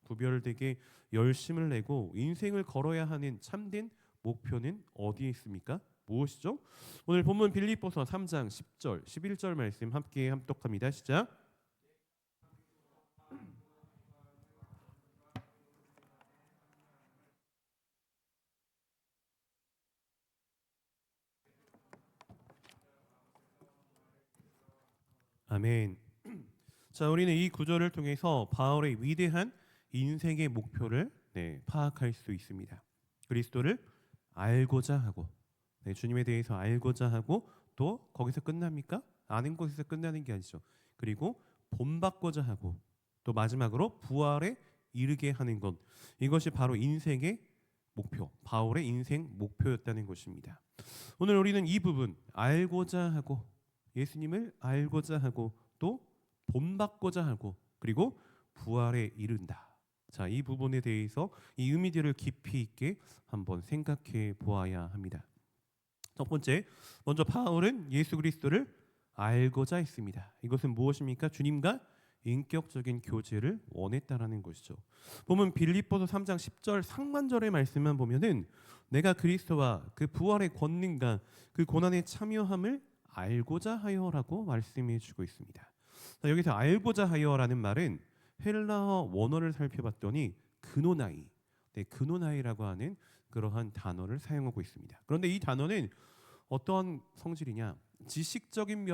구별되게 열심을 내고 인생을 걸어야 하는 참된 목표는 어디에 있습니까? 무엇이죠? 오늘 본문 빌립보서 3장 10절, 11절 말씀 함께 합독합니다. 시작. 아멘. 자, 우리는 이 구절을 통해서 바울의 위대한 인생의 목표를 파악할 수 있습니다. 그리스도를 알고자 하고, 주님에 대해서 알고자 하고, 또 거기서 끝납니까? 아는 것에서 끝나는 게 아니죠. 그리고 본받고자 하고, 또 마지막으로 부활에 이르게 하는 것, 이것이 바로 인생의 목표, 바울의 인생 목표였다는 것입니다. 오늘 우리는 이 부분, 알고자 하고, 예수님을 알고자 하고, 또 본받고자 하고 그리고 부활에 이른다. 자, 이 부분에 대해서 이 의미들을 깊이 있게 한번 생각해 보아야 합니다. 첫 번째, 먼저 바울은 예수 그리스도를 알고자 했습니다. 이것은 무엇입니까? 주님과 인격적인 교제를 원했다라는 것이죠. 보면 빌립보서 3장 10절 상반절의 말씀만 보면은 내가 그리스도와 그 부활의 권능과 그 고난에 참여함을 알고자 하여라고 말씀해 주고 있습니다. 자, 여기서 알고자 하여라는 말은 헬라어 원어를 살펴봤더니 그노나이, 그노나이라고 하는 그러한 단어를 사용하고 있습니다. 그런데 이 단어는 어떠한 성질이냐? 지식적인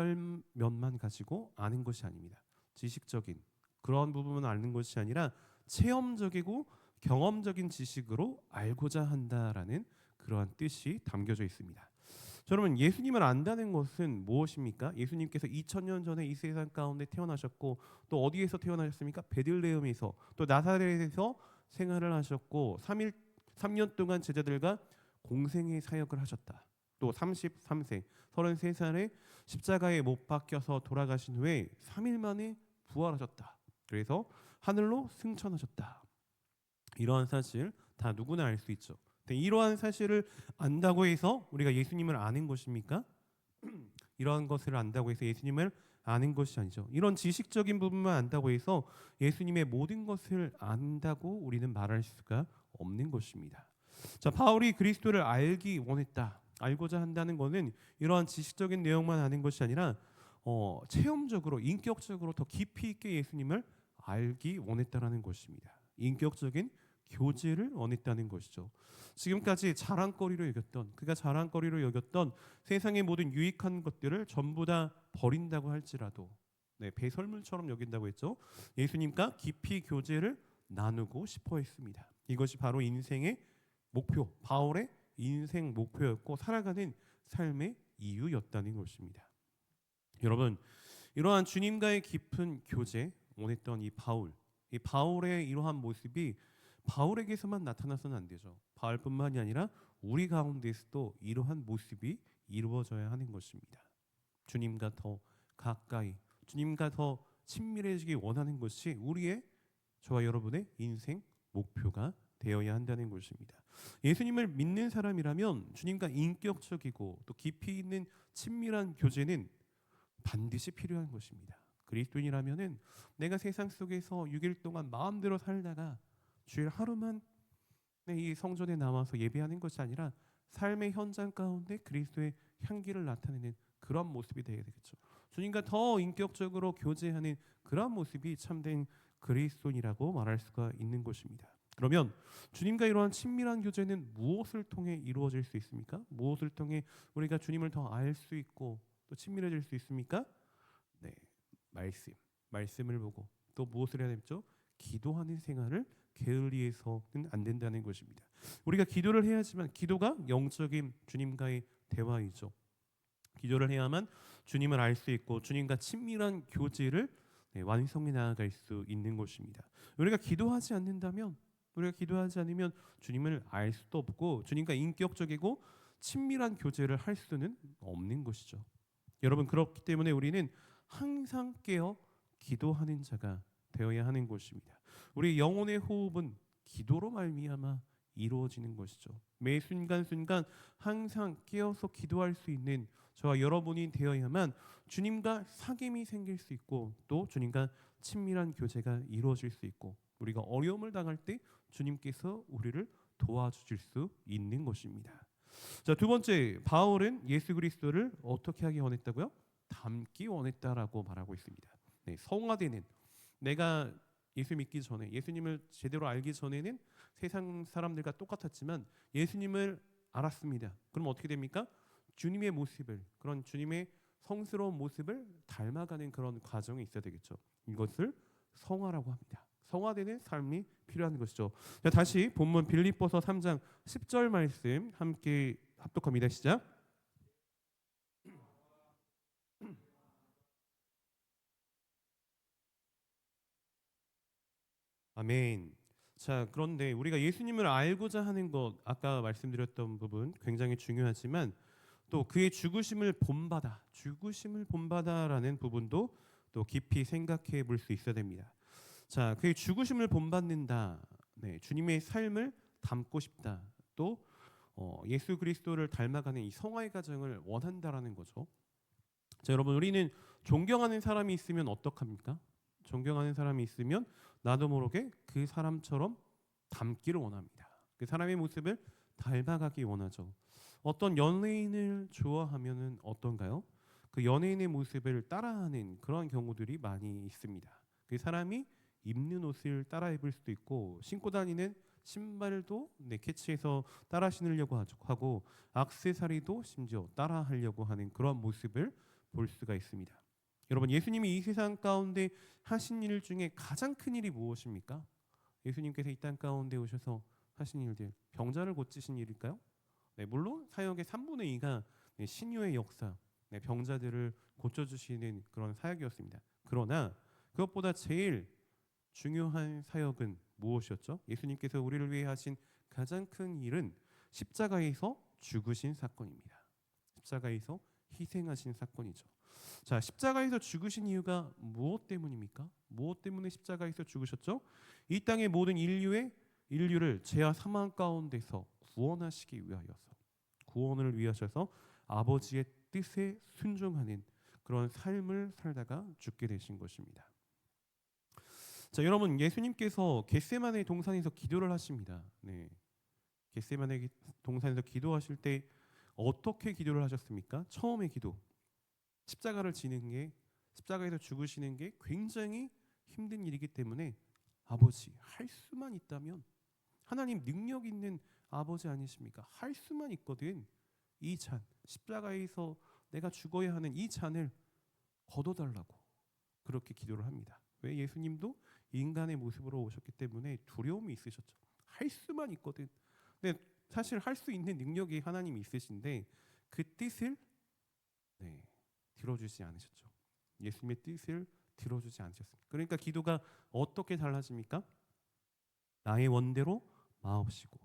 면만 가지고 아는 것이 아닙니다. 지식적인 그런 부분을 아는 것이 아니라 체험적이고 경험적인 지식으로 알고자 한다라는 그러한 뜻이 담겨져 있습니다. 여러분, 예수님을 안다는 것은 무엇입니까? 예수님께서 2000년 전에 이 세상 가운데 태어나셨고 또 어디에서 태어나셨습니까? 베들레헴에서 또 나사렛에서 생활을 하셨고 3년 동안 제자들과 공생의 사역을 하셨다. 또 33세, 33살에 십자가에 못 박혀서 돌아가신 후에 3일 만에 부활하셨다. 그래서 하늘로 승천하셨다. 이러한 사실 다 누구나 알 수 있죠. 이러한 사실을 안다고 해서 우리가 예수님을 아는 것입니까? 이러한 것을 안다고 해서 예수님을 아는 것이 아니죠. 이런 지식적인 부분만 안다고 해서 예수님의 모든 것을 안다고 우리는 말할 수가 없는 것입니다. 자, 바울이 그리스도를 알기 원했다. 알고자 한다는 것은 이러한 지식적인 내용만 아는 것이 아니라 체험적으로, 인격적으로 더 깊이 있게 예수님을 알기 원했다라는 것입니다. 인격적인 교제를 원했다는 것이죠. 지금까지 자랑거리로 여겼던, 그가 자랑거리로 여겼던 세상의 모든 유익한 것들을 전부 다 버린다고 할지라도, 배설물처럼 여긴다고 했죠. 예수님과 깊이 교제를 나누고 싶어 했습니다. 이것이 바로 인생의 목표, 바울의 인생 목표였고 살아가는 삶의 이유였다는 것입니다. 여러분, 이러한 주님과의 깊은 교제 원했던 이 바울의 이러한 모습이 바울에게서만 나타나서는 안 되죠. 바울뿐만이 아니라 우리 가운데서도 이러한 모습이 이루어져야 하는 것입니다. 주님과 더 가까이, 주님과 더 친밀해지기 원하는 것이 우리의, 저와 여러분의 인생 목표가 되어야 한다는 것입니다. 예수님을 믿는 사람이라면 주님과 인격적이고 또 깊이 있는 친밀한 교제는 반드시 필요한 것입니다. 그리스도인이라면은 내가 세상 속에서 6일 동안 마음대로 살다가 주일 하루만 이 성전에 나와서 예배하는 것이 아니라 삶의 현장 가운데 그리스도의 향기를 나타내는 그런 모습이 되어야 되겠죠. 주님과 더 인격적으로 교제하는 그런 모습이 참된 그리스도인이라고 말할 수가 있는 것입니다. 그러면 주님과 이러한 친밀한 교제는 무엇을 통해 이루어질 수 있습니까? 무엇을 통해 우리가 주님을 더 알 수 있고 또 친밀해질 수 있습니까? 말씀을 보고 또 무엇을 해야 되죠? 기도하는 생활을 게을리해서는 안 된다는 것입니다. 우리가 기도를 해야지만, 기도가 영적인 주님과의 대화이죠. 기도를 해야만 주님을 알 수 있고 주님과 친밀한 교제를 완성해 나아갈 수 있는 것입니다. 우리가 기도하지 않는다면, 우리가 기도하지 않으면 주님을 알 수도 없고 주님과 인격적이고 친밀한 교제를 할 수는 없는 것이죠. 여러분, 그렇기 때문에 우리는 항상 깨어 기도하는 자가 되어야 하는 것입니다. 우리 영혼의 호흡은 기도로 말미암아 이루어지는 것이죠. 매 순간순간 항상 깨어서 기도할 수 있는 저와 여러분이 되어야만 주님과 사귐이 생길 수 있고 또 주님과 친밀한 교제가 이루어질 수 있고 우리가 어려움을 당할 때 주님께서 우리를 도와주실 수 있는 것입니다. 자, 두 번째, 바울은 예수 그리스도를 어떻게 하기 원했다고요? 닮기 원했다라고 말하고 있습니다. 성화되는, 내가 예수 믿기 전에, 예수님을 제대로 알기 전에는 세상 사람들과 똑같았지만 예수님을 알았습니다. 그럼 어떻게 됩니까? 주님의 모습을, 그런 주님의 성스러운 모습을 닮아가는 그런 과정이 있어야 되겠죠. 이것을 성화라고 합니다. 성화되는 삶이 필요한 것이죠. 자, 다시 본문 빌립보서 3장 10절 말씀 함께 합독합니다. 시작. 아멘. 자, 그런데 우리가 예수님을 알고자 하는 것, 아까 말씀드렸던 부분 굉장히 중요하지만 또 그의 죽으심을 본받아라는 부분도 또 또 깊이 생각해 볼 수 있어야 됩니다. 자, 그의 죽으심을 본받는다. 네, 주님의 삶을 담고 싶다. 또 예수 그리스도를 닮아가는 이 성화의 과정을 원한다라는 거죠. 자, 여러분, 우리는 존경하는 사람이 있으면 어떡합니까? 존경하는 사람이 있으면 나도 모르게 그 사람처럼 닮기를 원합니다. 그 사람의 모습을 닮아가기 원하죠. 어떤 연예인을 좋아하면은 어떤가요? 그 연예인의 모습을 따라하는 그런 경우들이 많이 있습니다. 그 사람이 입는 옷을 따라 입을 수도 있고, 신고 다니는 신발도 캐치해서 따라 신으려고 하고, 액세서리도 심지어 따라 하려고 하는 그런 모습을 볼 수가 있습니다. 여러분, 예수님이 이 세상 가운데 하신 일 중에 가장 큰 일이 무엇입니까? 예수님께서 이 땅 가운데 오셔서 하신 일들, 병자를 고치신 일일까요? 네, 물론 사역의 3분의 2가 신유의 역사, 병자들을 고쳐주시는 그런 사역이었습니다. 그러나 그것보다 제일 중요한 사역은 무엇이었죠? 예수님께서 우리를 위해 하신 가장 큰 일은 십자가에서 죽으신 사건입니다. 십자가에서 희생하신 사건이죠. 자, 십자가에서 죽으신 이유가 무엇 때문입니까? 무엇 때문에 십자가에서 죽으셨죠? 이 땅의 모든 인류를 죄와 사망 가운데서 구원하시기 위하여서, 구원을 위하셔서 아버지의 뜻에 순종하는 그런 삶을 살다가 죽게 되신 것입니다. 자, 여러분, 예수님께서 겟세마네 동산에서 기도를 하십니다. 네, 겟세마네 동산에서 기도하실 때 어떻게 기도를 하셨습니까? 처음의 기도, 십자가를 지는 게, 십자가에서 죽으시는 게 굉장히 힘든 일이기 때문에 아버지, 할 수만 있다면, 하나님 능력 있는 아버지 아니십니까? 할 수만 있거든 이 잔, 십자가에서 내가 죽어야 하는 이 잔을 걷어달라고 그렇게 기도를 합니다. 왜? 예수님도 인간의 모습으로 오셨기 때문에 두려움이 있으셨죠. 할 수만 있거든. 근데 사실 할 수 있는 능력이 하나님이 있으신데 그 뜻을 들어주지 않으셨죠. 예수님의 뜻을 들어주지 않으셨습니다. 그러니까 기도가 어떻게 달라집니까? 나의 원대로 마옵시고.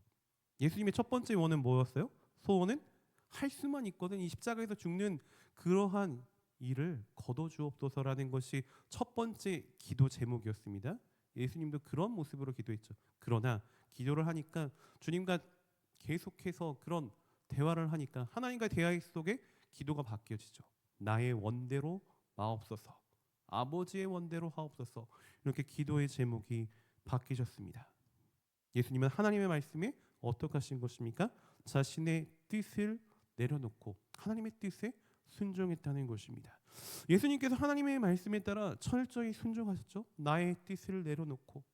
예수님의 첫 번째 원은 뭐였어요? 소원은 할 수만 있거든 이 십자가에서 죽는 그러한 일을 거둬주옵소서라는 것이 첫 번째 기도 제목이었습니다. 예수님도 그런 모습으로 기도했죠. 그러나 기도를 하니까, 주님과 계속해서 그런 대화를 하니까 하나님과 대화 속에 기도가 바뀌어지죠. 나의 원대로 마옵소서, 아버지의 원대로 하옵소서, 이렇게 기도의 제목이 바뀌셨습니다. 예수님은 하나님의 말씀에 어떻게 하신 것입니까? 자신의 뜻을 내려놓고 하나님의 뜻에 순종했다는 것입니다. 예수님께서 하나님의 말씀에 따라 철저히 순종하셨죠. 나의 뜻을 내려놓고,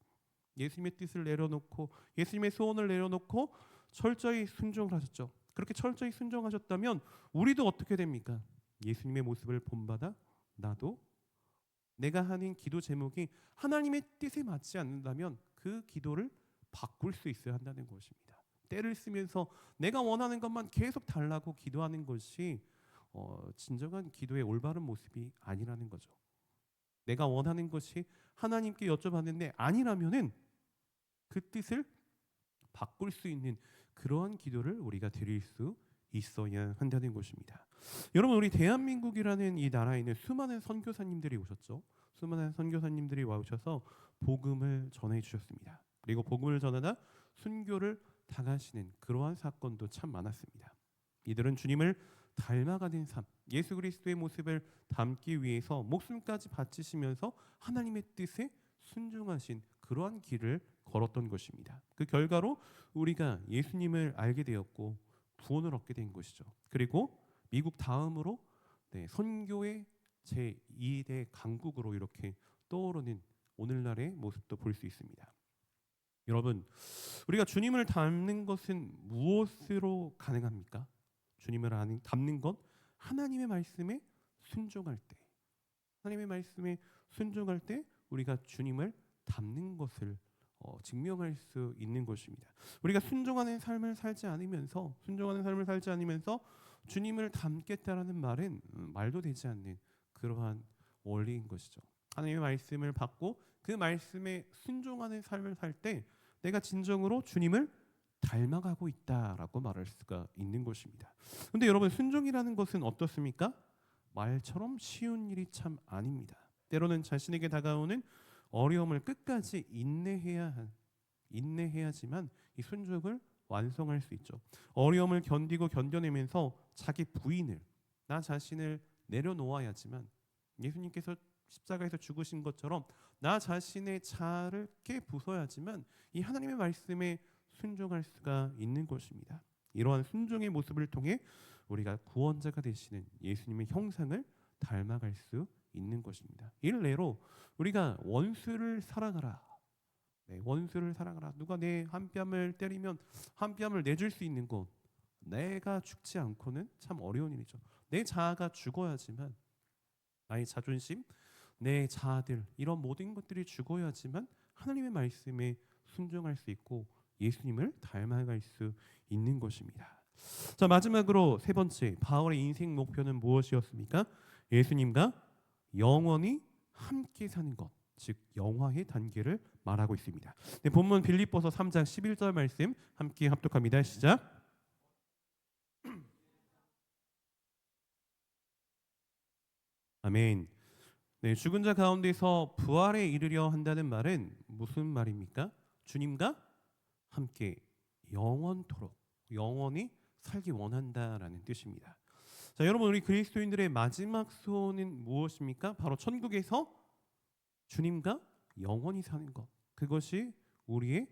예수님의 뜻을 내려놓고, 예수님의 소원을 내려놓고 철저히 순종을 하셨죠. 그렇게 철저히 순종하셨다면 우리도 어떻게 됩니까? 예수님의 모습을 본받아 나도 내가 하는 기도 제목이 하나님의 뜻에 맞지 않는다면 그 기도를 바꿀 수 있어야 한다는 것입니다. 때를 쓰면서 내가 원하는 것만 계속 달라고 기도하는 것이 진정한 기도의 올바른 모습이 아니라는 거죠. 내가 원하는 것이 하나님께 여쭤봤는데 아니라면은 그 뜻을 바꿀 수 있는 그러한 기도를 우리가 드릴 수 있어야 한다는 것입니다. 여러분, 우리 대한민국이라는 이 나라에는 수많은 선교사님들이 오셨죠. 수많은 선교사님들이 와오셔서 복음을 전해 주셨습니다. 그리고 복음을 전하다 순교를 당하시는 그러한 사건도 참 많았습니다. 이들은 주님을 닮아가는 삶, 예수 그리스도의 모습을 담기 위해서 목숨까지 바치시면서 하나님의 뜻에 순종하신 그러한 길을 걸었던 것입니다. 그 결과로 우리가 예수님을 알게 되었고 구원을 얻게 된 것이죠. 그리고 미국 다음으로 선교의 제2대 강국으로 이렇게 떠오르는 오늘날의 모습도 볼 수 있습니다. 여러분, 우리가 주님을 닮는 것은 무엇으로 가능합니까? 주님을 닮는 것, 하나님의 말씀에 순종할 때, 하나님의 말씀에 순종할 때 우리가 주님을 닮는 것을 증명할 수 있는 것입니다. 우리가 순종하는 삶을 살지 않으면서 주님을 닮겠다라는 말은 말도 되지 않는 그러한 원리인 것이죠. 하나님의 말씀을 받고 그 말씀에 순종하는 삶을 살 때 내가 진정으로 주님을 닮아가고 있다라고 말할 수가 있는 것입니다. 그런데 여러분, 순종이라는 것은 어떻습니까? 말처럼 쉬운 일이 참 아닙니다. 때로는 자신에게 다가오는 어려움을 끝까지 인내해야지만 이 순종을 완성할 수 있죠. 어려움을 견디고 견뎌내면서 자기 부인을, 나 자신을 내려놓아야지만 예수님께서 십자가에서 죽으신 것처럼 나 자신의 자아를 깨부숴야지만 이 하나님의 말씀에 순종할 수가 있는 것입니다. 이러한 순종의 모습을 통해 우리가 구원자가 되시는 예수님의 형상을 닮아갈 수 있는 것입니다. 일례로 우리가 원수를 사랑하라. 네, 원수를 사랑하라. 누가 내 한 뺨을 때리면 한 뺨을 내줄 수 있는 것, 내가 죽지 않고는 참 어려운 일이죠. 내 자아가 죽어야지만, 나의 자존심, 내 자아들, 이런 모든 것들이 죽어야지만 하나님의 말씀에 순종할 수 있고 예수님을 닮아갈 수 있는 것입니다. 자, 마지막으로 세 번째, 바울의 인생 목표는 무엇이었습니까? 예수님과 영원히 함께 사는 것, 즉 영화의 단계를 말하고 있습니다. 네, 본문 빌립보서 3장 11절 말씀 함께 합독합니다. 시작. 아멘. 네, 죽은 자 가운데서 부활에 이르려 한다는 말은 무슨 말입니까? 주님과 함께 영원토록, 영원히 살기 원한다라는 뜻입니다. 자, 여러분, 우리 그리스도인들의 마지막 소원은 무엇입니까? 바로 천국에서 주님과 영원히 사는 것. 그것이 우리의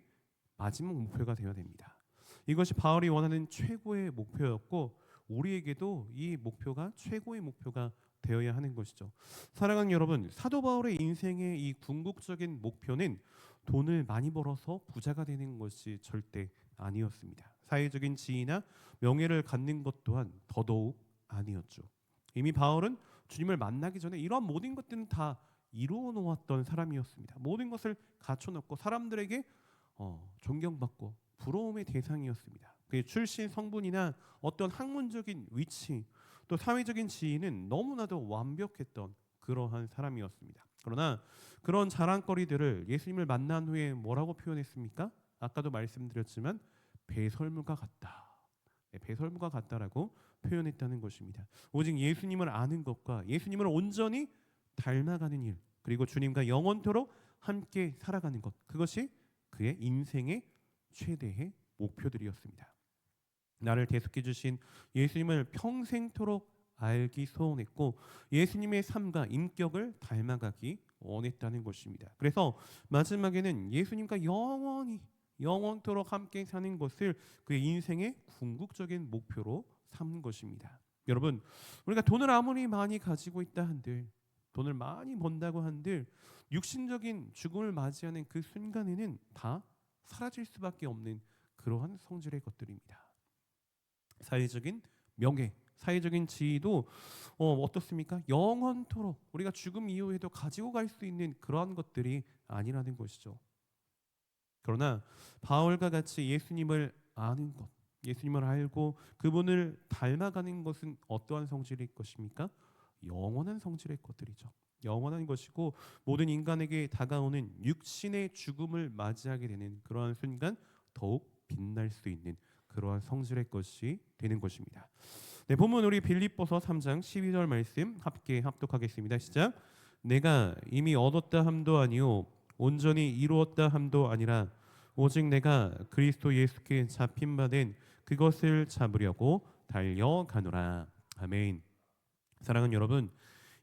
마지막 목표가 되어야 됩니다. 이것이 바울이 원하는 최고의 목표였고 우리에게도 이 목표가 최고의 목표가 되어야 하는 것이죠. 사랑하는 여러분, 사도 바울의 인생의 이 궁극적인 목표는 돈을 많이 벌어서 부자가 되는 것이 절대 아니었습니다. 사회적인 지위나 명예를 갖는 것 또한 더더욱 아니었죠. 이미 바울은 주님을 만나기 전에 이런 모든 것들은 다 이루어 놓았던 사람이었습니다. 모든 것을 갖춰놓고 사람들에게 존경받고 부러움의 대상이었습니다. 그의 출신 성분이나 어떤 학문적인 위치, 또 사회적인 지위는 너무나도 완벽했던 그러한 사람이었습니다. 그러나 그런 자랑거리들을 예수님을 만난 후에 뭐라고 표현했습니까? 아까도 말씀드렸지만 배설물과 같다. 네, 배설물과 같다라고 표현했다는 것입니다. 오직 예수님을 아는 것과 예수님을 온전히 닮아가는 일, 그리고 주님과 영원토록 함께 살아가는 것, 그것이 그의 인생의 최대의 목표들이었습니다. 나를 대속해 주신 예수님을 평생토록 알기 소원했고 예수님의 삶과 인격을 닮아가기 원했다는 것입니다. 그래서 마지막에는 예수님과 영원토록 함께 사는 것을 그의 인생의 궁극적인 목표로 삼는 것입니다. 여러분, 우리가 돈을 아무리 많이 가지고 있다 한들, 돈을 많이 번다고 한들 육신적인 죽음을 맞이하는 그 순간에는 다 사라질 수밖에 없는 그러한 성질의 것들입니다. 사회적인 명예, 사회적인 지위도 어떻습니까? 영원토록 우리가 죽음 이후에도 가지고 갈 수 있는 그러한 것들이 아니라는 것이죠. 그러나 바울과 같이 예수님을 아는 것, 예수님을 알고 그분을 닮아가는 것은 어떠한 성질일 것입니까? 영원한 성질의 것들이죠. 영원한 것이고 모든 인간에게 다가오는 육신의 죽음을 맞이하게 되는 그러한 순간 더욱 빛날 수 있는 그러한 성질의 것이 되는 것입니다. 네, 본문 우리 빌립보서 3장 12절 말씀 함께 합독하겠습니다. 시작. 내가 이미 얻었다 함도 아니요 온전히 이루었다 함도 아니라 오직 내가 그리스도 예수께 잡힌 바 된 그것을 잡으려고 달려가노라. 아멘. 사랑하는 여러분,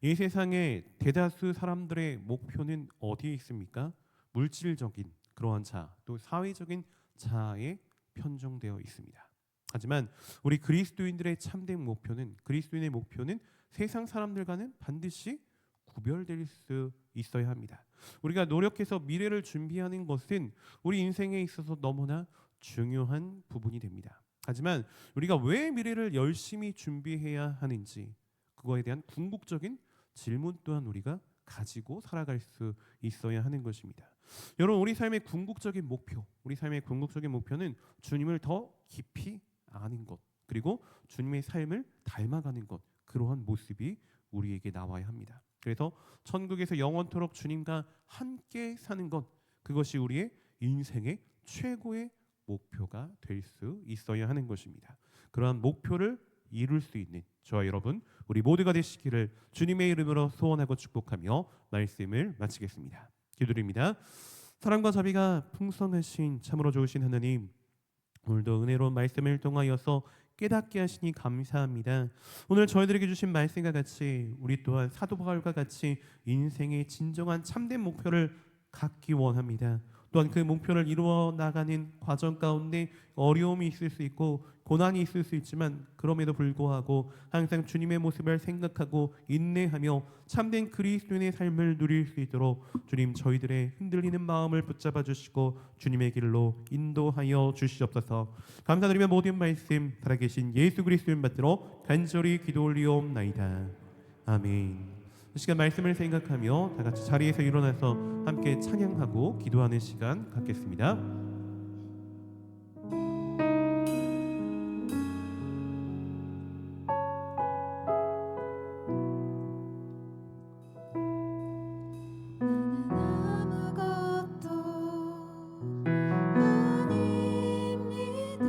이 세상의 대다수 사람들의 목표는 어디에 있습니까? 물질적인 그러한 자아, 또 사회적인 자아에 편중되어 있습니다. 하지만 우리 그리스도인들의 참된 목표는, 그리스도인의 목표는 세상 사람들과는 반드시 구별될 수 있어야 합니다. 우리가 노력해서 미래를 준비하는 것은 우리 인생에 있어서 너무나 중요한 부분이 됩니다. 하지만 우리가 왜 미래를 열심히 준비해야 하는지, 그거에 대한 궁극적인 질문 또한 우리가 가지고 살아갈 수 있어야 하는 것입니다. 여러분, 우리 삶의 궁극적인 목표, 우리 삶의 궁극적인 목표는 주님을 더 깊이 아는 것, 그리고 주님의 삶을 닮아가는 것, 그러한 모습이 우리에게 나와야 합니다. 그래서 천국에서 영원토록 주님과 함께 사는 것, 그것이 우리의 인생의 최고의 목표가 될 수 있어야 하는 것입니다. 그러한 목표를 이룰 수 있는 저와 여러분 우리 모두가 되시기를 주님의 이름으로 소원하고 축복하며 말씀을 마치겠습니다. 기도드립니다. 사랑과 자비가 풍성하신 참으로 좋으신 하나님, 오늘도 은혜로운 말씀을 통하여서 깨닫게 하시니 감사합니다. 오늘 저희들에게 주신 말씀과 같이 우리 또한 사도 바울과 같이 인생의 진정한 참된 목표를 갖기 원합니다. 또한 그 목표를 이루어 나가는 과정 가운데 어려움이 있을 수 있고 고난이 있을 수 있지만 그럼에도 불구하고 항상 주님의 모습을 생각하고 인내하며 참된 그리스도인의 삶을 누릴 수 있도록 주님 저희들의 흔들리는 마음을 붙잡아 주시고 주님의 길로 인도하여 주시옵소서. 감사드리며 모든 말씀 살아계신 예수 그리스도인 받들어 간절히 기도 올리옵나이다. 아멘. 이 시간 말씀을 생각하며 다 같이 자리에서 일어나서 함께 찬양하고 기도하는 시간 갖겠습니다. 아무것도 아닙니다.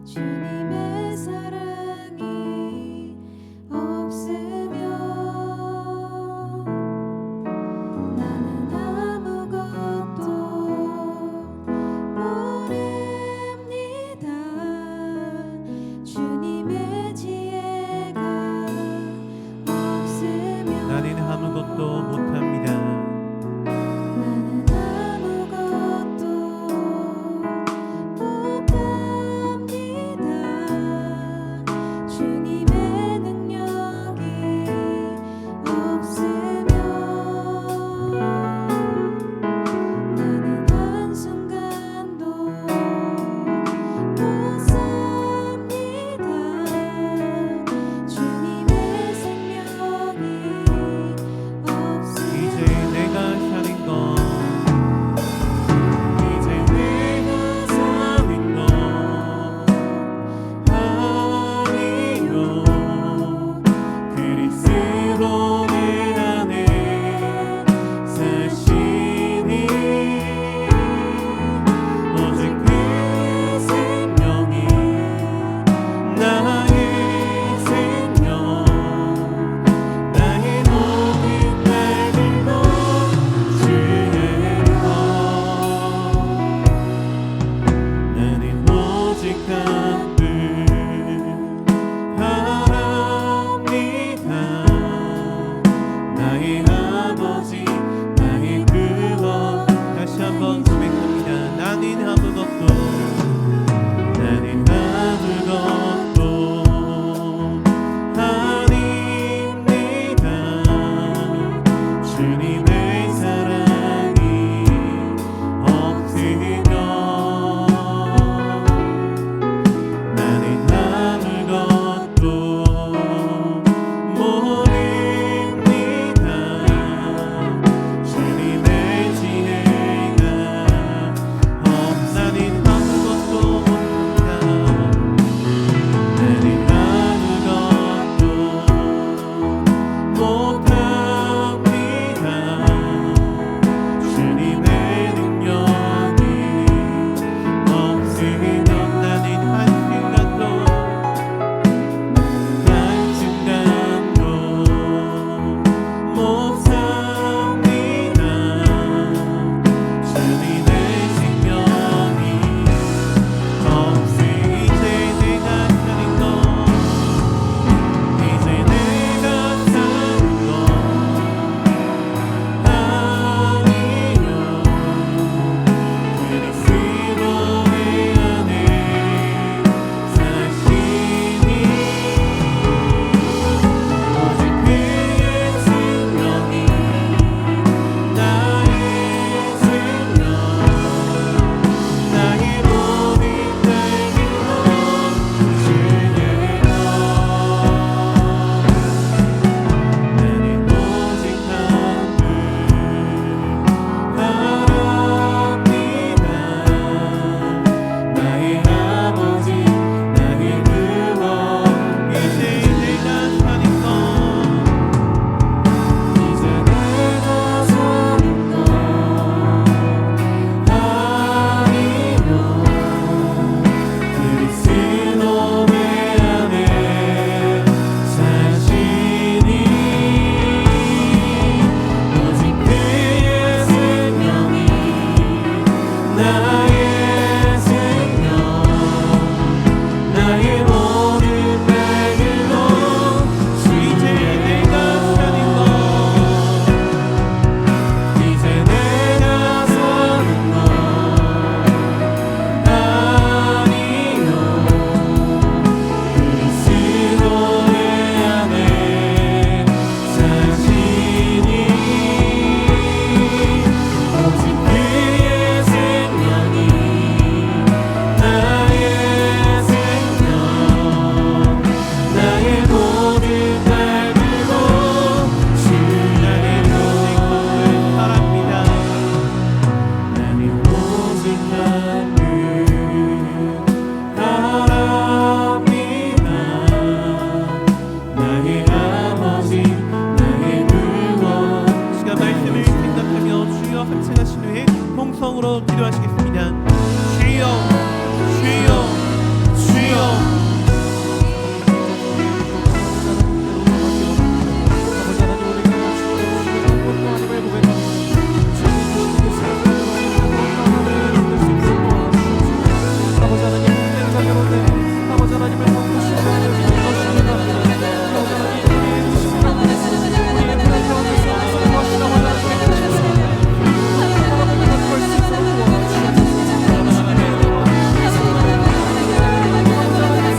주님의 사랑이 없으면 나는 아무것도 승하신 후에 통성으로 기도하시겠습니다. 주여 주여 주여. Thank you.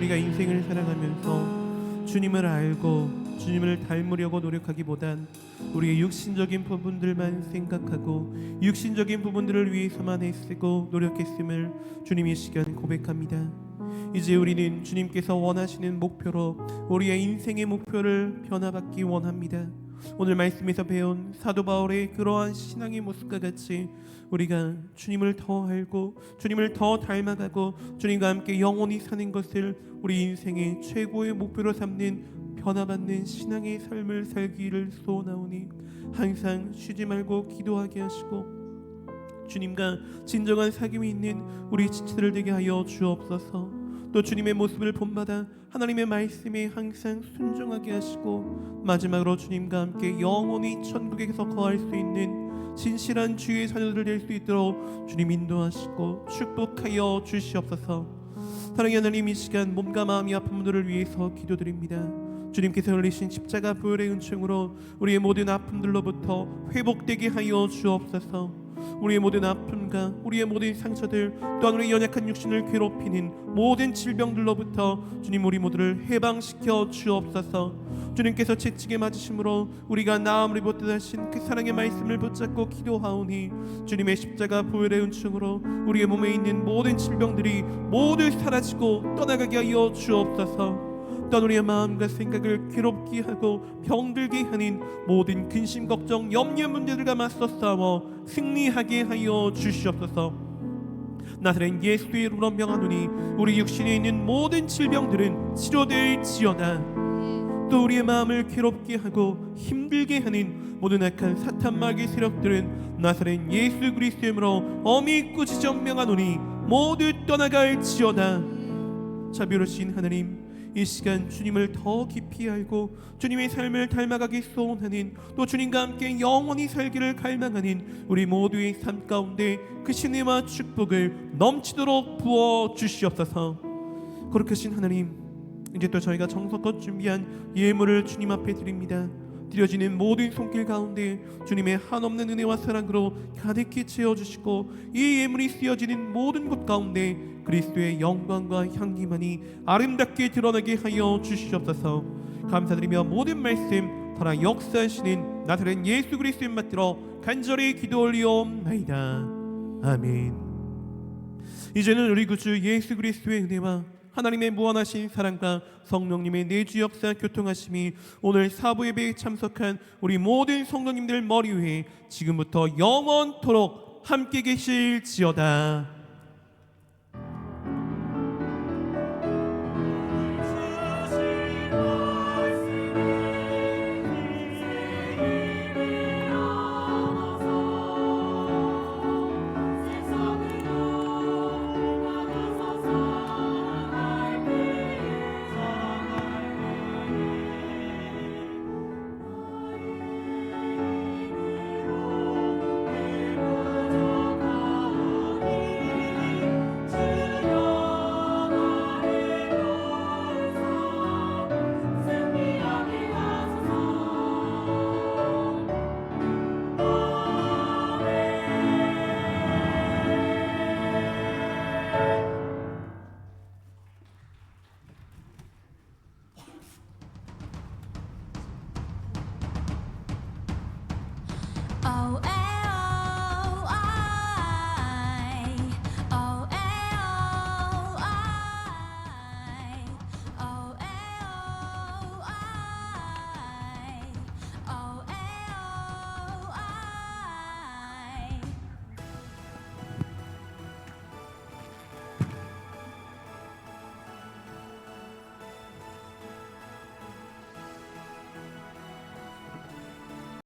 우리가 인생을 살아가면서 주님을 알고 주님을 닮으려고 노력하기보단 우리의 육신적인 부분들만 생각하고 육신적인 부분들을 위해서만 애쓰고 노력했음을 주님 이 시간 고백합니다. 이제 우리는 주님께서 원하시는 목표로 우리의 인생의 목표를 변화받기 원합니다. 오늘 말씀에서 배운 사도 바울의 그러한 신앙의 모습과 같이 우리가 주님을 더 알고 주님을 더 닮아가고 주님과 함께 영원히 사는 것을 우리 인생의 최고의 목표로 삼는 변화받는 신앙의 삶을 살기를 소원하오니 항상 쉬지 말고 기도하게 하시고 주님과 진정한 사귐이 있는 우리 지체들 되게 하여 주옵소서. 또 주님의 모습을 본받아 하나님의 말씀에 항상 순종하게 하시고 마지막으로 주님과 함께 영원히 천국에서 거할 수 있는 진실한 주의 자녀들 될 수 있도록 주님 인도하시고 축복하여 주시옵소서. 사랑의 하나님, 이 시간 몸과 마음이 아픈 분들을 위해서 기도드립니다. 주님께서 흘리신 십자가 보혈의 은총으로 우리의 모든 아픔들로부터 회복되게 하여 주옵소서. 우리의 모든 아픔과 우리의 모든 상처들 또한 우리의 연약한 육신을 괴롭히는 모든 질병들로부터 주님 우리 모두를 해방시켜 주옵소서. 주님께서 채찍에 맞으심으로 우리가 나음을 입었듯 하신 그 사랑의 말씀을 붙잡고 기도하오니 주님의 십자가 보혈의 은총으로 우리의 몸에 있는 모든 질병들이 모두 사라지고 떠나가게 하여 주옵소서. 또한 우리의 마음과 생각을 괴롭게 하고 병들게 하는 모든 근심 걱정 염려 문제들과 맞서 싸워 승리하게 하여 주시옵소서. 나사렛 예수의 이름으로 명하노니 우리 육신에 있는 모든 질병들은 치료될지어다. 또 우리의 마음을 괴롭게 하고 힘들게 하는 모든 악한 사탄 마귀 세력들은 나사렛 예수 그리스도의 이름으로 엄히 꾸짖어 명하노니 모두 떠나갈지어다. 자비로우신 하나님, 이 시간 주님을 더 깊이 알고 주님의 삶을 닮아가기 소원하는 또 주님과 함께 영원히 살기를 갈망하는 우리 모두의 삶 가운데 그 신혜와 축복을 넘치도록 부어 주시옵소서. 거룩하신 하나님, 이제 또 저희가 정성껏 준비한 예물을 주님 앞에 드립니다. 드려지는 모든 손길 가운데 주님의 한없는 은혜와 사랑으로 가득히 채워주시고 이 예물이 쓰여지는 모든 곳 가운데 그리스도의 영광과 향기만이 아름답게 드러나게 하여 주시옵소서. 감사드리며 모든 말씀 살아 역사하시는 나사렛 예수 그리스도의 받들어 간절히 기도 올리옵나이다. 아멘. 이제는 우리 구주 예수 그리스도의 은혜와 하나님의 무한하신 사랑과 성령님의 내주 역사 교통하심이 오늘 사부 예배에 참석한 우리 모든 성도님들 머리 위에 지금부터 영원토록 함께 계실지어다.